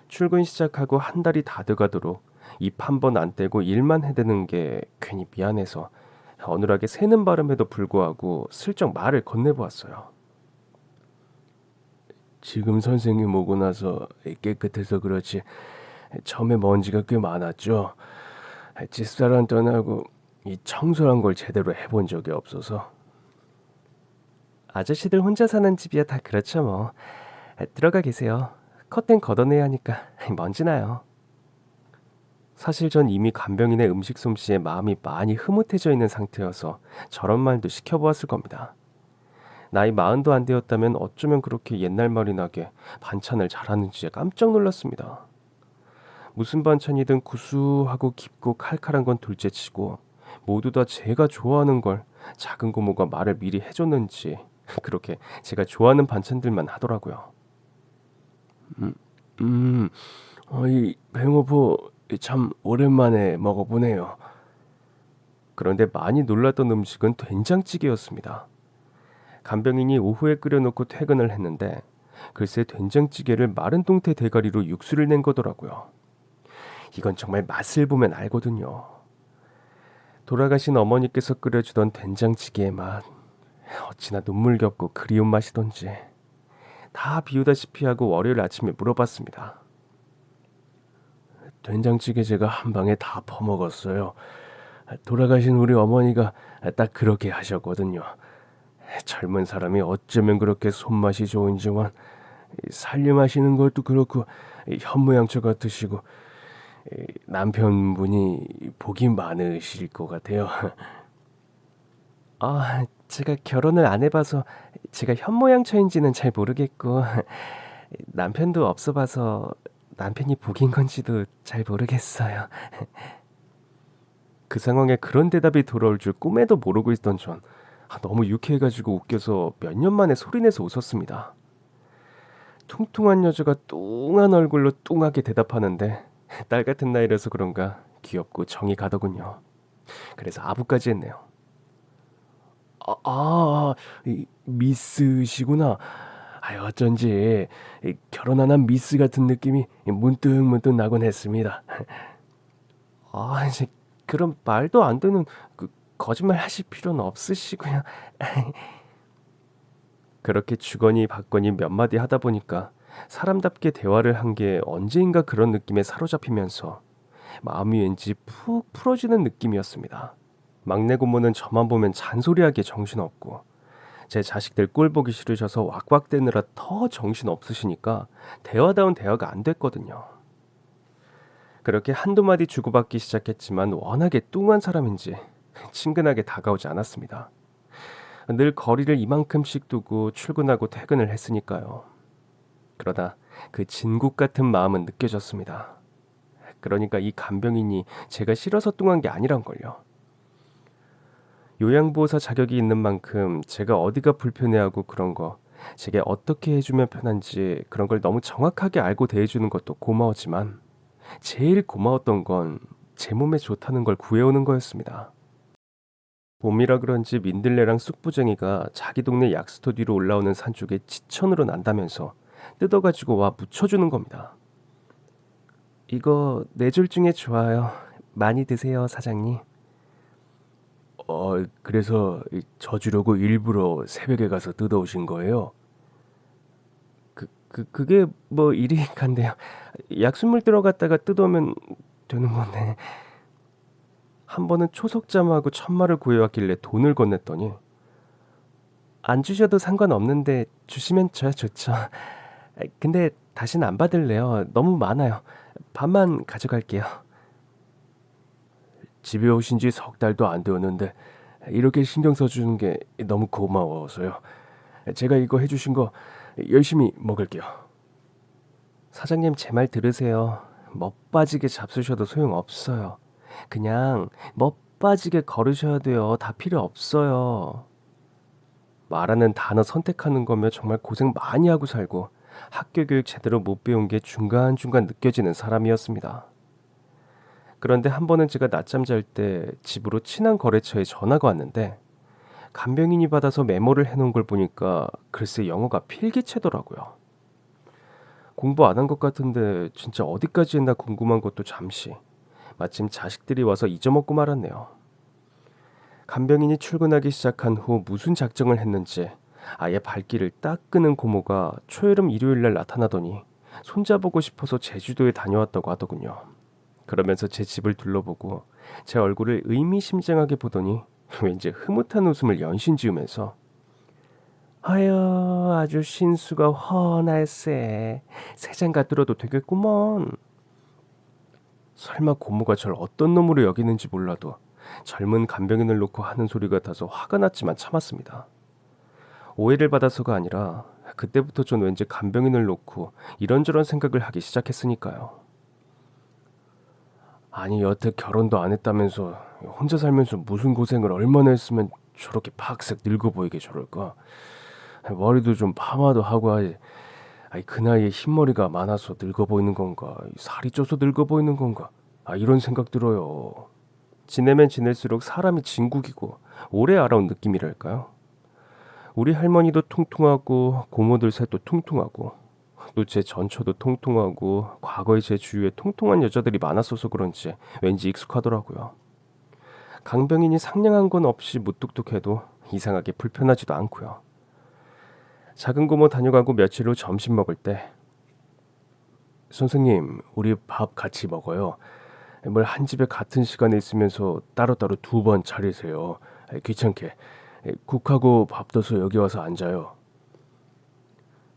출근 시작하고 한 달이 다 돼가도록 입 한 번 안 떼고 일만 해대는 게 괜히 미안해서 어눌하게 새는 바람에도 불구하고 슬쩍 말을 건네보았어요. 지금 선생님 오고 나서 깨끗해서 그렇지 처음에 먼지가 꽤 많았죠. 집사람 떠나고 이 청소란 걸 제대로 해본 적이 없어서. 아저씨들 혼자 사는 집이야 다 그렇죠 뭐. 들어가 계세요. 커튼 걷어내야 하니까 먼지 나요. 사실 전 이미 간병인의 음식 솜씨에 마음이 많이 흐뭇해져 있는 상태여서 저런 말도 시켜보았을 겁니다. 나이 40도 안 되었다면 어쩌면 그렇게 옛날 말이 나게 반찬을 잘하는지 깜짝 놀랐습니다. 무슨 반찬이든 구수하고 깊고 칼칼한 건 둘째치고 모두 다 제가 좋아하는 걸 작은 고모가 말을 미리 해줬는지 그렇게 제가 좋아하는 반찬들만 하더라고요. 이 뱅어포 참 오랜만에 먹어보네요. 그런데 많이 놀랐던 음식은 된장찌개였습니다. 간병인이 오후에 끓여놓고 퇴근을 했는데 글쎄 된장찌개를 마른 동태 대가리로 육수를 낸 거더라고요. 이건 정말 맛을 보면 알거든요. 돌아가신 어머니께서 끓여주던 된장찌개의 맛, 어찌나 눈물겹고 그리운 맛이던지 다 비우다시피 하고 월요일 아침에 물어봤습니다. 된장찌개 제가 한 방에 다 퍼먹었어요. 돌아가신 우리 어머니가 딱 그렇게 하셨거든요. 젊은 사람이 어쩌면 그렇게 손맛이 좋은지만 살림하시는 것도 그렇고 현모양처 같으시고 남편분이 복이 많으실 것 같아요. 제가 결혼을 안 해봐서 제가 현모양처인지는 잘 모르겠고 남편도 없어봐서 남편이 복인 건지도 잘 모르겠어요. 그 상황에 그런 대답이 돌아올 줄 꿈에도 모르고 있던 전 너무 유쾌해가지고 웃겨서 몇 년 만에 소리내서 웃었습니다. 퉁퉁한 여자가 뚱한 얼굴로 뚱하게 대답하는데 딸 같은 나이라서 그런가 귀엽고 정이 가더군요. 그래서 아부까지 했네요. 미스시구나. 어쩐지 결혼 안 한 미스 같은 느낌이 문득 나곤 했습니다. 이제 그런 말도 안 되는 거짓말 하실 필요는 없으시고요. 그렇게 주거니 받거니 몇 마디 하다 보니까 사람답게 대화를 한 게 언제인가 그런 느낌에 사로잡히면서 마음이 왠지 푹 풀어지는 느낌이었습니다. 막내 고모는 저만 보면 잔소리하기에 정신없고 제 자식들 꼴 보기 싫으셔서 왁왁대느라 더 정신없으시니까 대화다운 대화가 안 됐거든요. 그렇게 한두 마디 주고받기 시작했지만 워낙에 뚱한 사람인지 친근하게 다가오지 않았습니다. 늘 거리를 이만큼씩 두고 출근하고 퇴근을 했으니까요. 그러다 그 진국 같은 마음은 느껴졌습니다. 그러니까 이 간병인이 제가 싫어서 뚱한 게 아니란걸요. 요양보호사 자격이 있는 만큼 제가 어디가 불편해하고 그런 거, 제게 어떻게 해주면 편한지 그런 걸 너무 정확하게 알고 대해주는 것도 고마웠지만 제일 고마웠던 건 제 몸에 좋다는 걸 구해오는 거였습니다. 봄이라 그런지 민들레랑 쑥부쟁이가 자기 동네 약수터 뒤로 올라오는 산 쪽에 지천으로 난다면서 뜯어가지고 와 묻혀주는 겁니다. 이거 뇌졸 중에 좋아요. 많이 드세요, 사장님. 그래서 져주려고 일부러 새벽에 가서 뜯어오신 거예요? 그게 뭐 일이간데요. 약수물 들어갔다가 뜯어오면 되는 건데. 한 번은 초석잠하고 천마를 구해왔길래 돈을 건넸더니 안 주셔도 상관없는데 주시면 저야 좋죠. 근데 다신 안 받을래요. 너무 많아요. 반만 가져갈게요. 집에 오신 지 석 달도 안 되었는데 이렇게 신경 써주는 게 너무 고마워서요. 제가 이거 해주신 거 열심히 먹을게요. 사장님 제 말 들으세요. 멋빠지게 잡수셔도 소용없어요. 그냥 멋빠지게 걸으셔야 돼요. 다 필요 없어요. 말하는 단어 선택하는 거면 정말 고생 많이 하고 살고 학교 교육 제대로 못 배운 게 중간중간 느껴지는 사람이었습니다. 그런데 한 번은 제가 낮잠 잘 때 집으로 친한 거래처에 전화가 왔는데 간병인이 받아서 메모를 해놓은 걸 보니까 글쎄 영어가 필기체더라고요. 공부 안 한 것 같은데 진짜 어디까지 했나 궁금한 것도 잠시. 마침 자식들이 와서 잊어먹고 말았네요. 간병인이 출근하기 시작한 후 무슨 작정을 했는지 아예 발길을 딱 끄는 고모가 초여름 일요일 날 나타나더니 손자보고 싶어서 제주도에 다녀왔다고 하더군요. 그러면서 제 집을 둘러보고 제 얼굴을 의미심장하게 보더니 왠지 흐뭇한 웃음을 연신 지으면서 아유 아주 신수가 훤할세. 새장가 들어도 되겠구먼. 설마 고모가 절 어떤 놈으로 여기는지 몰라도 젊은 간병인을 놓고 하는 소리 같아서 화가 났지만 참았습니다. 오해를 받아서가 아니라 그때부터 전 왠지 간병인을 놓고 이런저런 생각을 하기 시작했으니까요. 아니 여태 결혼도 안 했다면서 혼자 살면서 무슨 고생을 얼마나 했으면 저렇게 팍색 늙어 보이게 저럴까. 머리도 좀 파마도 하고 하지. 아니 그 나이에 흰머리가 많아서 늙어 보이는 건가, 살이 쪄서 늙어 보이는 건가, 이런 생각 들어요. 지내면 지낼수록 사람이 진국이고 오래 알아온 느낌이랄까요. 우리 할머니도 통통하고 고모들 셋도 통통하고 또 제 전처도 통통하고 과거에 제 주위에 통통한 여자들이 많았어서 그런지 왠지 익숙하더라고요. 강병인이 상냥한 건 없이 무뚝뚝해도 이상하게 불편하지도 않고요. 작은 고모 다녀가고 며칠 후 점심 먹을 때 선생님 우리 밥 같이 먹어요. 뭘 한 집에 같은 시간에 있으면서 따로따로 두 번 차리세요. 귀찮게. 국하고 밥 떠서 여기 와서 앉아요.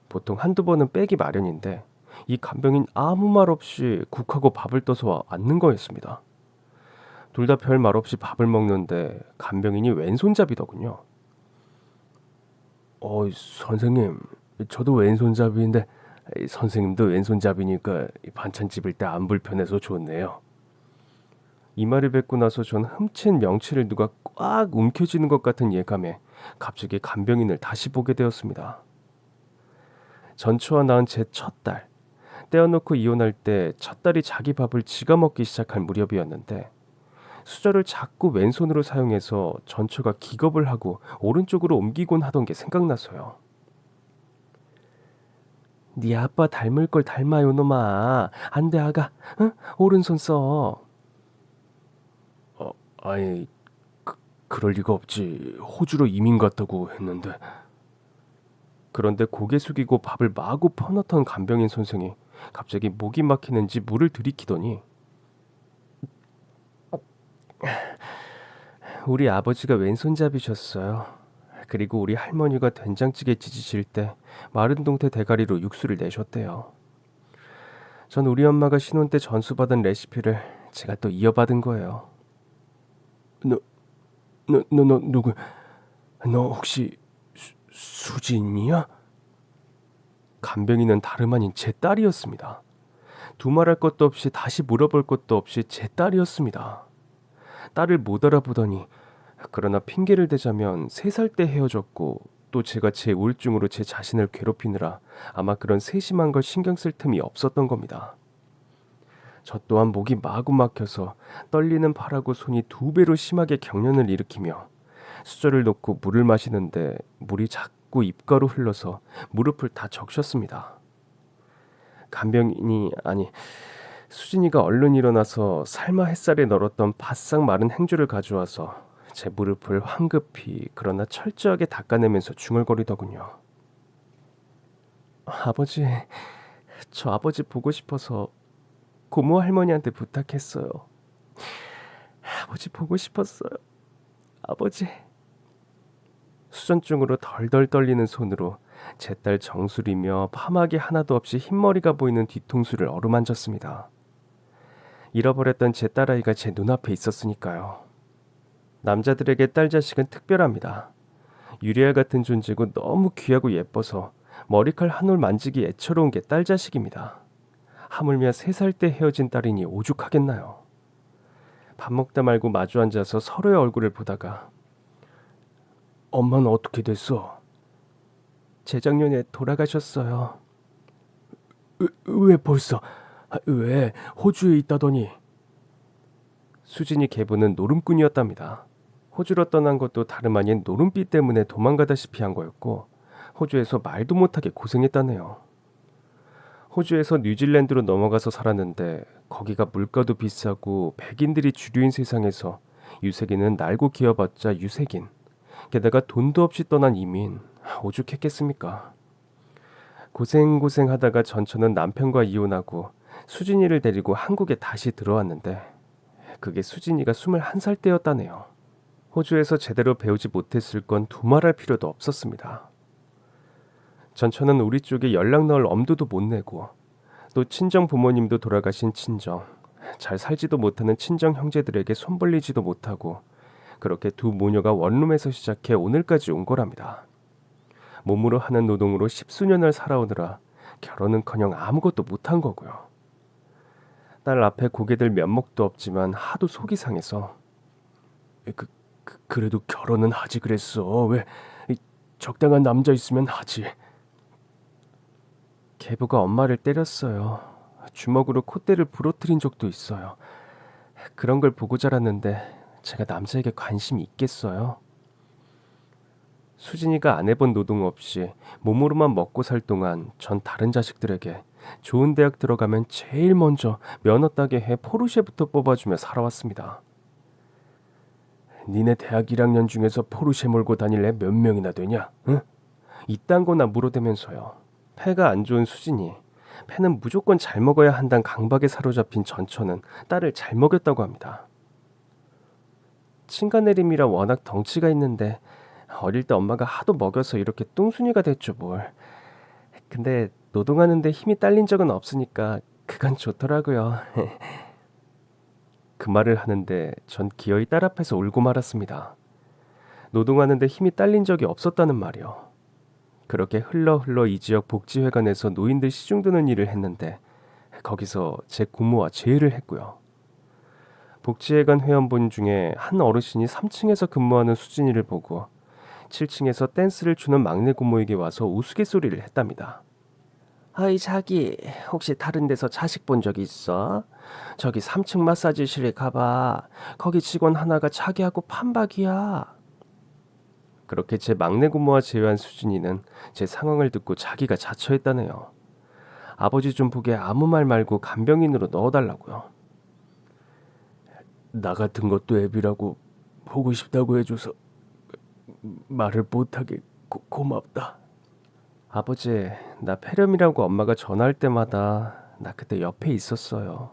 보통 한두 번은 빼기 마련인데 이 간병인 아무 말 없이 국하고 밥을 떠서 앉는 거였습니다. 둘 다 별 말 없이 밥을 먹는데 간병인이 왼손잡이더군요. 선생님 저도 왼손잡이인데 선생님도 왼손잡이니까 반찬 집을 때 안 불편해서 좋네요. 이 말을 뱉고 나서 전 흠칫 명치를 누가 꽉 움켜쥐는 것 같은 예감에 갑자기 간병인을 다시 보게 되었습니다. 전처와 낳은 제 첫 딸, 떼어놓고 이혼할 때 첫 딸이 자기 밥을 지가 먹기 시작할 무렵이었는데 수저를 자꾸 왼손으로 사용해서 전처가 기겁을 하고 오른쪽으로 옮기곤 하던 게 생각나서요. 네 아빠 닮을 걸 닮아요 놈아. 안 돼 아가. 응? 오른손 써. 아니 그럴 리가 없지. 호주로 이민 갔다고 했는데. 그런데 고개 숙이고 밥을 마구 퍼넣던 간병인 선생이 갑자기 목이 막히는지 물을 들이키더니 우리 아버지가 왼손잡이셨어요. 그리고 우리 할머니가 된장찌개 지지실 때 마른 동태 대가리로 육수를 내셨대요. 전 우리 엄마가 신혼 때 전수받은 레시피를 제가 또 이어받은 거예요. 너 누구? 너 혹시 수진이야? 간병인은 다름 아닌 제 딸이었습니다. 두말할 것도 없이 다시 물어볼 것도 없이 제 딸이었습니다. 딸을 못 알아보더니 그러나 핑계를 대자면 3살 때 헤어졌고 또 제가 제 우울증으로 제 자신을 괴롭히느라 아마 그런 세심한 걸 신경 쓸 틈이 없었던 겁니다. 저 또한 목이 마구 막혀서 떨리는 팔하고 손이 2배로 심하게 경련을 일으키며 수저를 놓고 물을 마시는데 물이 자꾸 입가로 흘러서 무릎을 다 적셨습니다. 간병인이 아니 수진이가 얼른 일어나서 삶아 햇살에 널었던 바싹 마른 행주를 가져와서 제 무릎을 황급히 그러나 철저하게 닦아내면서 중얼거리더군요. 아버지, 저 아버지 보고 싶어서 고모 할머니한테 부탁했어요. 아버지 보고 싶었어요. 아버지. 수전증으로 덜덜 떨리는 손으로 제 딸 정수리며 파마기 하나도 없이 흰머리가 보이는 뒤통수를 어루만졌습니다. 잃어버렸던 제 딸아이가 제 눈앞에 있었으니까요. 남자들에게 딸 자식은 특별합니다. 유리알 같은 존재고 너무 귀하고 예뻐서 머리칼 한 올 만지기 애처로운 게 딸 자식입니다. 하물며 3살 때 헤어진 딸이니 오죽하겠나요. 밥 먹다 말고 마주 앉아서 서로의 얼굴을 보다가 엄마는 어떻게 됐어? 재작년에 돌아가셨어요. 왜 벌써? 왜 호주에 있다더니? 수진이 계부는 노름꾼이었답니다. 호주로 떠난 것도 다름 아닌 노름비 때문에 도망가다시피 한 거였고 호주에서 말도 못하게 고생했다네요. 호주에서 뉴질랜드로 넘어가서 살았는데 거기가 물가도 비싸고 백인들이 주류인 세상에서 유색인은 날고 기어봤자 유색인. 게다가 돈도 없이 떠난 이민. 오죽했겠습니까? 고생하다가 전처는 남편과 이혼하고 수진이를 데리고 한국에 다시 들어왔는데 그게 수진이가 21살 때였다네요. 호주에서 제대로 배우지 못했을 건 두말할 필요도 없었습니다. 전처는 우리 쪽에 연락 넣을 엄두도 못 내고 또 친정 부모님도 돌아가신 친정, 잘 살지도 못하는 친정 형제들에게 손 벌리지도 못하고 그렇게 두 모녀가 원룸에서 시작해 오늘까지 온 거랍니다. 몸으로 하는 노동으로 10수년을 살아오느라 결혼은커녕 아무것도 못한 거고요. 딸 앞에 고개 들 면목도 없지만 하도 속이 상해서 그래도 결혼은 하지 그랬어. 왜 적당한 남자 있으면 하지. 계부가 엄마를 때렸어요. 주먹으로 콧대를 부러뜨린 적도 있어요. 그런 걸 보고 자랐는데 제가 남자에게 관심이 있겠어요? 수진이가 안 해본 노동 없이 몸으로만 먹고 살 동안 전 다른 자식들에게 좋은 대학 들어가면 제일 먼저 면허 따게 해 포르쉐부터 뽑아주며 살아왔습니다. 니네 대학 1학년 중에서 포르쉐 몰고 다닐 애 몇 명이나 되냐? 응? 이딴 거나 물어대면서요. 폐가 안 좋은 수진이 폐는 무조건 잘 먹어야 한다는 강박에 사로잡힌 전처는 딸을 잘 먹였다고 합니다. 친가내림이라 워낙 덩치가 있는데 어릴 때 엄마가 하도 먹여서 이렇게 뚱순이가 됐죠 뭘. 근데 노동하는데 힘이 딸린 적은 없으니까 그건 좋더라고요. 그 말을 하는데 전 기어이 딸 앞에서 울고 말았습니다. 노동하는데 힘이 딸린 적이 없었다는 말이요. 그렇게 흘러 이 지역 복지회관에서 노인들 시중 드는 일을 했는데 거기서 제 고모와 제의를 했고요. 복지회관 회원분 중에 한 어르신이 3층에서 근무하는 수진이를 보고 7층에서 댄스를 추는 막내 고모에게 와서 우스갯소리를 했답니다. 어이 자기, 혹시 다른 데서 자식 본 적 있어? 저기 3층 마사지실에 가봐. 거기 직원 하나가 자기하고 판박이야. 그렇게 제 막내 고모와 제외한 수진이는 제 상황을 듣고 자기가 자처했다네요. 아버지 좀 보게 아무 말 말고 간병인으로 넣어달라고요. 나 같은 것도 애비라고 보고 싶다고 해줘서 말을 못하게 고맙다. 아버지, 나 폐렴이라고 엄마가 전화할 때마다 나 그때 옆에 있었어요.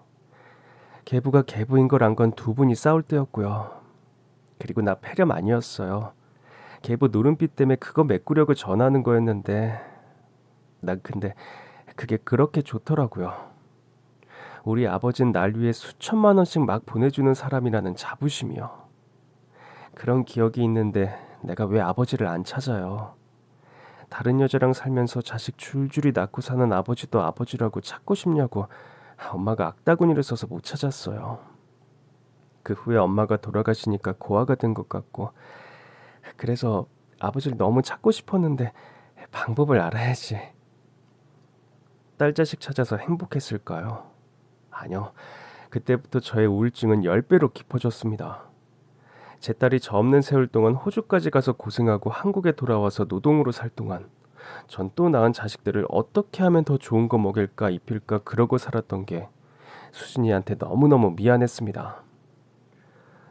계부가 계부인 걸 안 건 두 분이 싸울 때였고요. 그리고 나 폐렴 아니었어요. 계부 노름빛 때문에 그거 메꾸려고 전화하는 거였는데 난 근데 그게 그렇게 좋더라고요. 우리 아버진 날 위해 수천만 원씩 막 보내주는 사람이라는 자부심이요. 그런 기억이 있는데 내가 왜 아버지를 안 찾아요. 다른 여자랑 살면서 자식 줄줄이 낳고 사는 아버지도 아버지라고 찾고 싶냐고 엄마가 악다구니를 써서 못 찾았어요. 그 후에 엄마가 돌아가시니까 고아가 된 것 같고 그래서 아버지를 너무 찾고 싶었는데 방법을 알아야지. 딸 자식 찾아서 행복했을까요? 아니요. 그때부터 저의 우울증은 10배로 깊어졌습니다. 제 딸이 저 없는 세월 동안 호주까지 가서 고생하고 한국에 돌아와서 노동으로 살 동안 전 또 낳은 자식들을 어떻게 하면 더 좋은 거 먹일까 입힐까 그러고 살았던 게 수진이한테 너무너무 미안했습니다.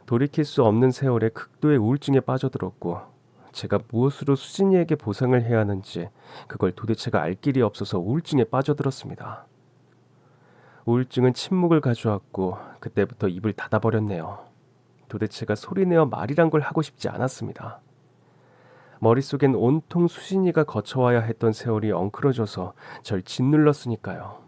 돌이킬 수 없는 세월에 극도의 우울증에 빠져들었고 제가 무엇으로 수진이에게 보상을 해야 하는지 그걸 도대체가 알 길이 없어서 우울증에 빠져들었습니다. 우울증은 침묵을 가져왔고 그때부터 입을 닫아버렸네요. 도대체가 소리내어 말이란 걸 하고 싶지 않았습니다. 머릿속엔 온통 수진이가 거쳐와야 했던 세월이 엉클어져서 절 짓눌렀으니까요.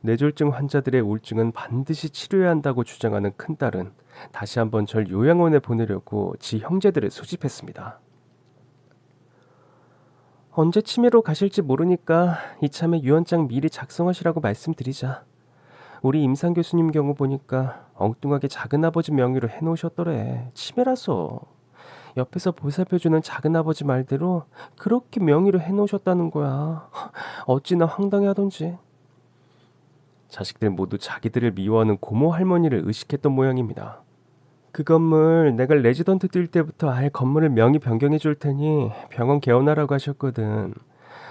뇌졸중 환자들의 우울증은 반드시 치료해야 한다고 주장하는 큰딸은 다시 한번 절 요양원에 보내려고 지 형제들을 소집했습니다. 언제 치매로 가실지 모르니까 이참에 유언장 미리 작성하시라고 말씀드리자. 우리 임상 교수님 경우 보니까 엉뚱하게 작은아버지 명의로 해놓으셨더래. 치매라서. 옆에서 보살펴주는 작은아버지 말대로 그렇게 명의로 해놓으셨다는 거야. 어찌나 황당해하던지. 자식들 모두 자기들을 미워하는 고모 할머니를 의식했던 모양입니다. 그 건물 내가 레지던트 뛸 때부터 아예 건물을 명의 변경해 줄 테니 병원 개원하라고 하셨거든.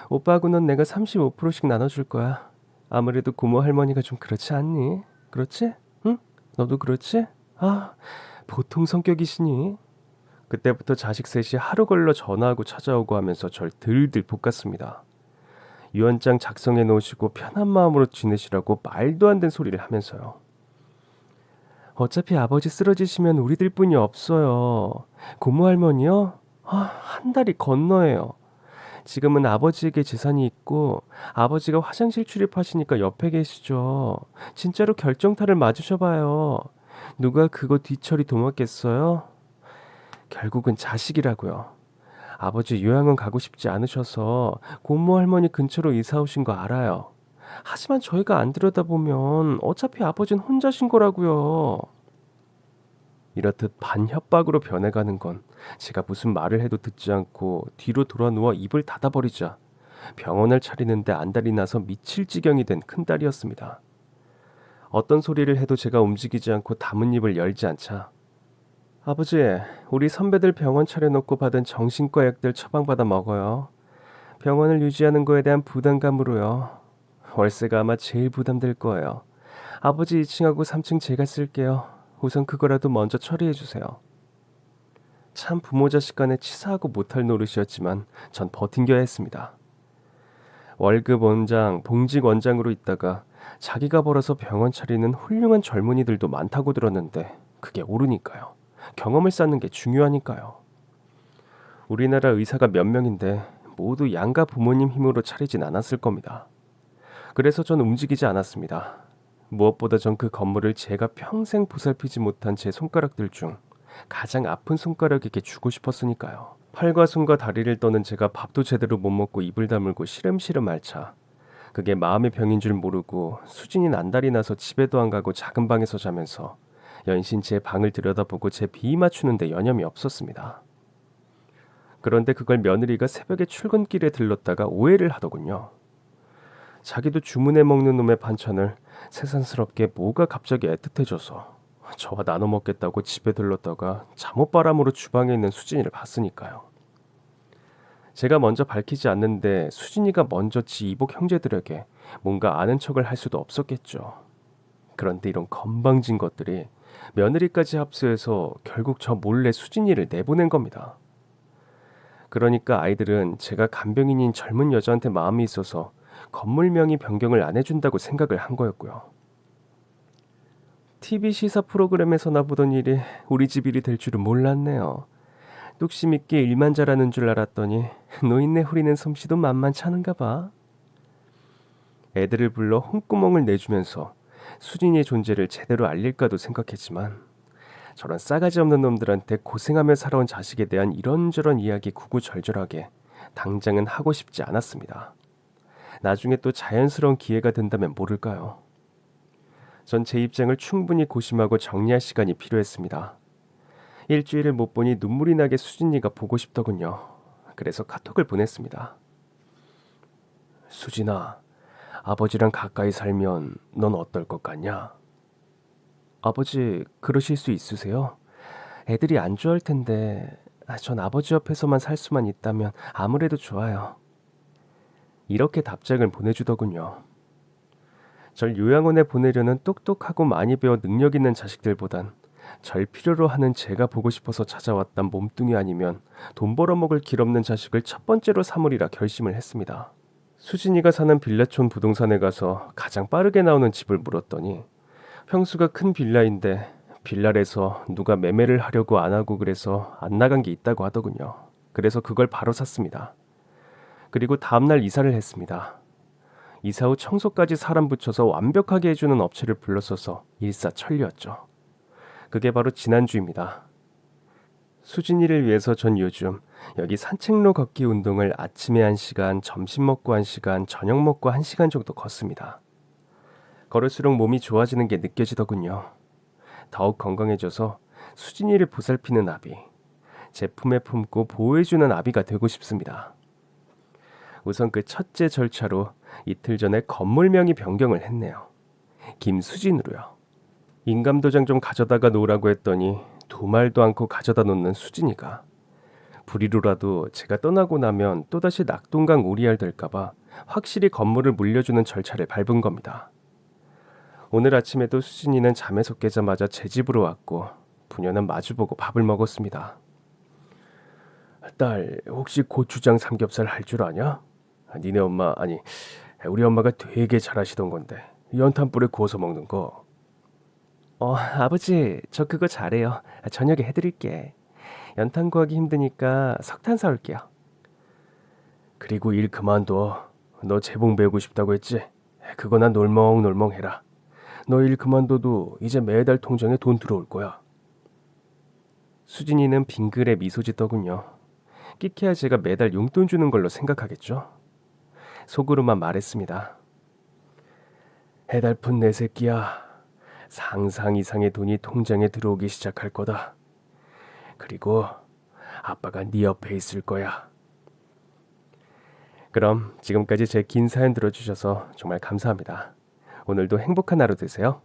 오빠하고는 내가 35%씩 나눠줄 거야. 아무래도 고모 할머니가 좀 그렇지 않니? 그렇지? 응? 너도 그렇지? 아, 보통 성격이시니? 그때부터 자식 셋이 하루 걸러 전화하고 찾아오고 하면서 절 들들 볶았습니다. 유언장 작성해 놓으시고 편한 마음으로 지내시라고 말도 안 되는 소리를 하면서요. 어차피 아버지 쓰러지시면 우리들 뿐이 없어요. 고모 할머니요? 한 달이 건너예요. 지금은 아버지에게 재산이 있고 아버지가 화장실 출입하시니까 옆에 계시죠. 진짜로 결정타를 맞으셔봐요. 누가 그거 뒤처리 도맡겠어요? 결국은 자식이라고요. 아버지 요양원 가고 싶지 않으셔서 고모 할머니 근처로 이사 오신 거 알아요. 하지만 저희가 안 들여다보면 어차피 아버지는 혼자신 거라고요. 이렇듯 반협박으로 변해가는 건 제가 무슨 말을 해도 듣지 않고 뒤로 돌아 누워 입을 닫아버리자 병원을 차리는데 안달이 나서 미칠 지경이 된 큰딸이었습니다. 어떤 소리를 해도 제가 움직이지 않고 담은 입을 열지 않자 아버지, 우리 선배들 병원 차려놓고 받은 정신과 약들 처방받아 먹어요. 병원을 유지하는 거에 대한 부담감으로요. 월세가 아마 제일 부담될 거예요. 아버지 2층하고 3층 제가 쓸게요. 우선 그거라도 먼저 처리해 주세요. 참 부모 자식 간에 치사하고 못할 노릇이었지만 전 버틴겨야 했습니다. 월급 원장, 봉직 원장으로 있다가 자기가 벌어서 병원 차리는 훌륭한 젊은이들도 많다고 들었는데 그게 옳으니까요. 경험을 쌓는 게 중요하니까요. 우리나라 의사가 몇 명인데 모두 양가 부모님 힘으로 차리진 않았을 겁니다. 그래서 전 움직이지 않았습니다. 무엇보다 전 그 건물을 제가 평생 보살피지 못한 제 손가락들 중 가장 아픈 손가락에게 주고 싶었으니까요. 팔과 손과 다리를 떠는 제가 밥도 제대로 못 먹고 입을 다물고 시름시름 앓자 그게 마음의 병인 줄 모르고 수진이 안달이 나서 집에도 안 가고 작은 방에서 자면서 연신 제 방을 들여다보고 제 비 맞추는데 여념이 없었습니다. 그런데 그걸 며느리가 새벽에 출근길에 들렀다가 오해를 하더군요. 자기도 주문해 먹는 놈의 반찬을 새삼스럽게 뭐가 갑자기 애틋해져서 저와 나눠 먹겠다고 집에 들렀다가 잠옷바람으로 주방에 있는 수진이를 봤으니까요. 제가 먼저 밝히지 않는데 수진이가 먼저 지 이복 형제들에게 뭔가 아는 척을 할 수도 없었겠죠. 그런데 이런 건방진 것들이 며느리까지 합수해서 결국 저 몰래 수진이를 내보낸 겁니다. 그러니까 아이들은 제가 간병인인 젊은 여자한테 마음이 있어서 건물 명의 변경을 안 해준다고 생각을 한 거였고요. TV 시사 프로그램에서나 보던 일이 우리 집 일이 될 줄은 몰랐네요. 뚝심 있게 일만 잘하는 줄 알았더니 노인네 후리는 솜씨도 만만치 않은가 봐. 애들을 불러 홍구멍을 내주면서 수진이의 존재를 제대로 알릴까도 생각했지만 저런 싸가지 없는 놈들한테 고생하며 살아온 자식에 대한 이런저런 이야기 구구절절하게 당장은 하고 싶지 않았습니다. 나중에 또 자연스러운 기회가 된다면 모를까요. 전 제 입장을 충분히 고심하고 정리할 시간이 필요했습니다. 일주일을 못 보니 눈물이 나게 수진이가 보고 싶더군요. 그래서 카톡을 보냈습니다. 수진아, 아버지랑 가까이 살면 넌 어떨 것 같냐? 아버지, 그러실 수 있으세요? 애들이 안 좋아할 텐데 전 아버지 옆에서만 살 수만 있다면 아무래도 좋아요. 이렇게 답장을 보내주더군요. 절 요양원에 보내려는 똑똑하고 많이 배워 능력 있는 자식들보단 절 필요로 하는 제가 보고 싶어서 찾아왔던 몸뚱이 아니면 돈 벌어먹을 길 없는 자식을 첫 번째로 삼으리라 결심을 했습니다. 수진이가 사는 빌라촌 부동산에 가서 가장 빠르게 나오는 집을 물었더니 평수가 큰 빌라인데 빌라에서 누가 매매를 하려고 안 하고 그래서 안 나간 게 있다고 하더군요. 그래서 그걸 바로 샀습니다. 그리고 다음날 이사를 했습니다. 이사 후 청소까지 사람 붙여서 완벽하게 해주는 업체를 불렀어서 일사천리였죠. 그게 바로 지난주입니다. 수진이를 위해서 전 요즘 여기 산책로 걷기 운동을 아침에 1시간, 점심 먹고 1시간, 저녁 먹고 1시간 정도 걷습니다. 걸을수록 몸이 좋아지는 게 느껴지더군요. 더욱 건강해져서 수진이를 보살피는 아비, 제품에 품고 보호해주는 아비가 되고 싶습니다. 우선 그 첫째 절차로 이틀 전에 건물명의 변경을 했네요. 김수진으로요. 인감도장 좀 가져다가 놓으라고 했더니 두 말도 않고 가져다 놓는 수진이가 불의로라도 제가 떠나고 나면 또다시 낙동강 오리알 될까봐 확실히 건물을 물려주는 절차를 밟은 겁니다. 오늘 아침에도 수진이는 잠에서 깨자마자 제 집으로 왔고 부녀는 마주보고 밥을 먹었습니다. 딸, 혹시 고추장 삼겹살 할 줄 아냐? 니네 엄마, 아니 우리 엄마가 되게 잘하시던 건데 연탄불에 구워서 먹는 거. 아버지, 저 그거 잘해요. 저녁에 해드릴게. 연탄 구하기 힘드니까 석탄 사올게요. 그리고 일 그만둬. 너 재봉 배우고 싶다고 했지? 그거나 놀멍놀멍 해라. 너 일 그만둬도 이제 매달 통장에 돈 들어올 거야. 수진이는 빙글에 미소 짓더군요. 끼케야 제가 매달 용돈 주는 걸로 생각하겠죠? 속으로만 말했습니다. 해달픈 내 새끼야. 상상 이상의 돈이 통장에 들어오기 시작할 거다. 그리고 아빠가 네 옆에 있을 거야. 그럼 지금까지 제 긴 사연 들어주셔서 정말 감사합니다. 오늘도 행복한 하루 되세요.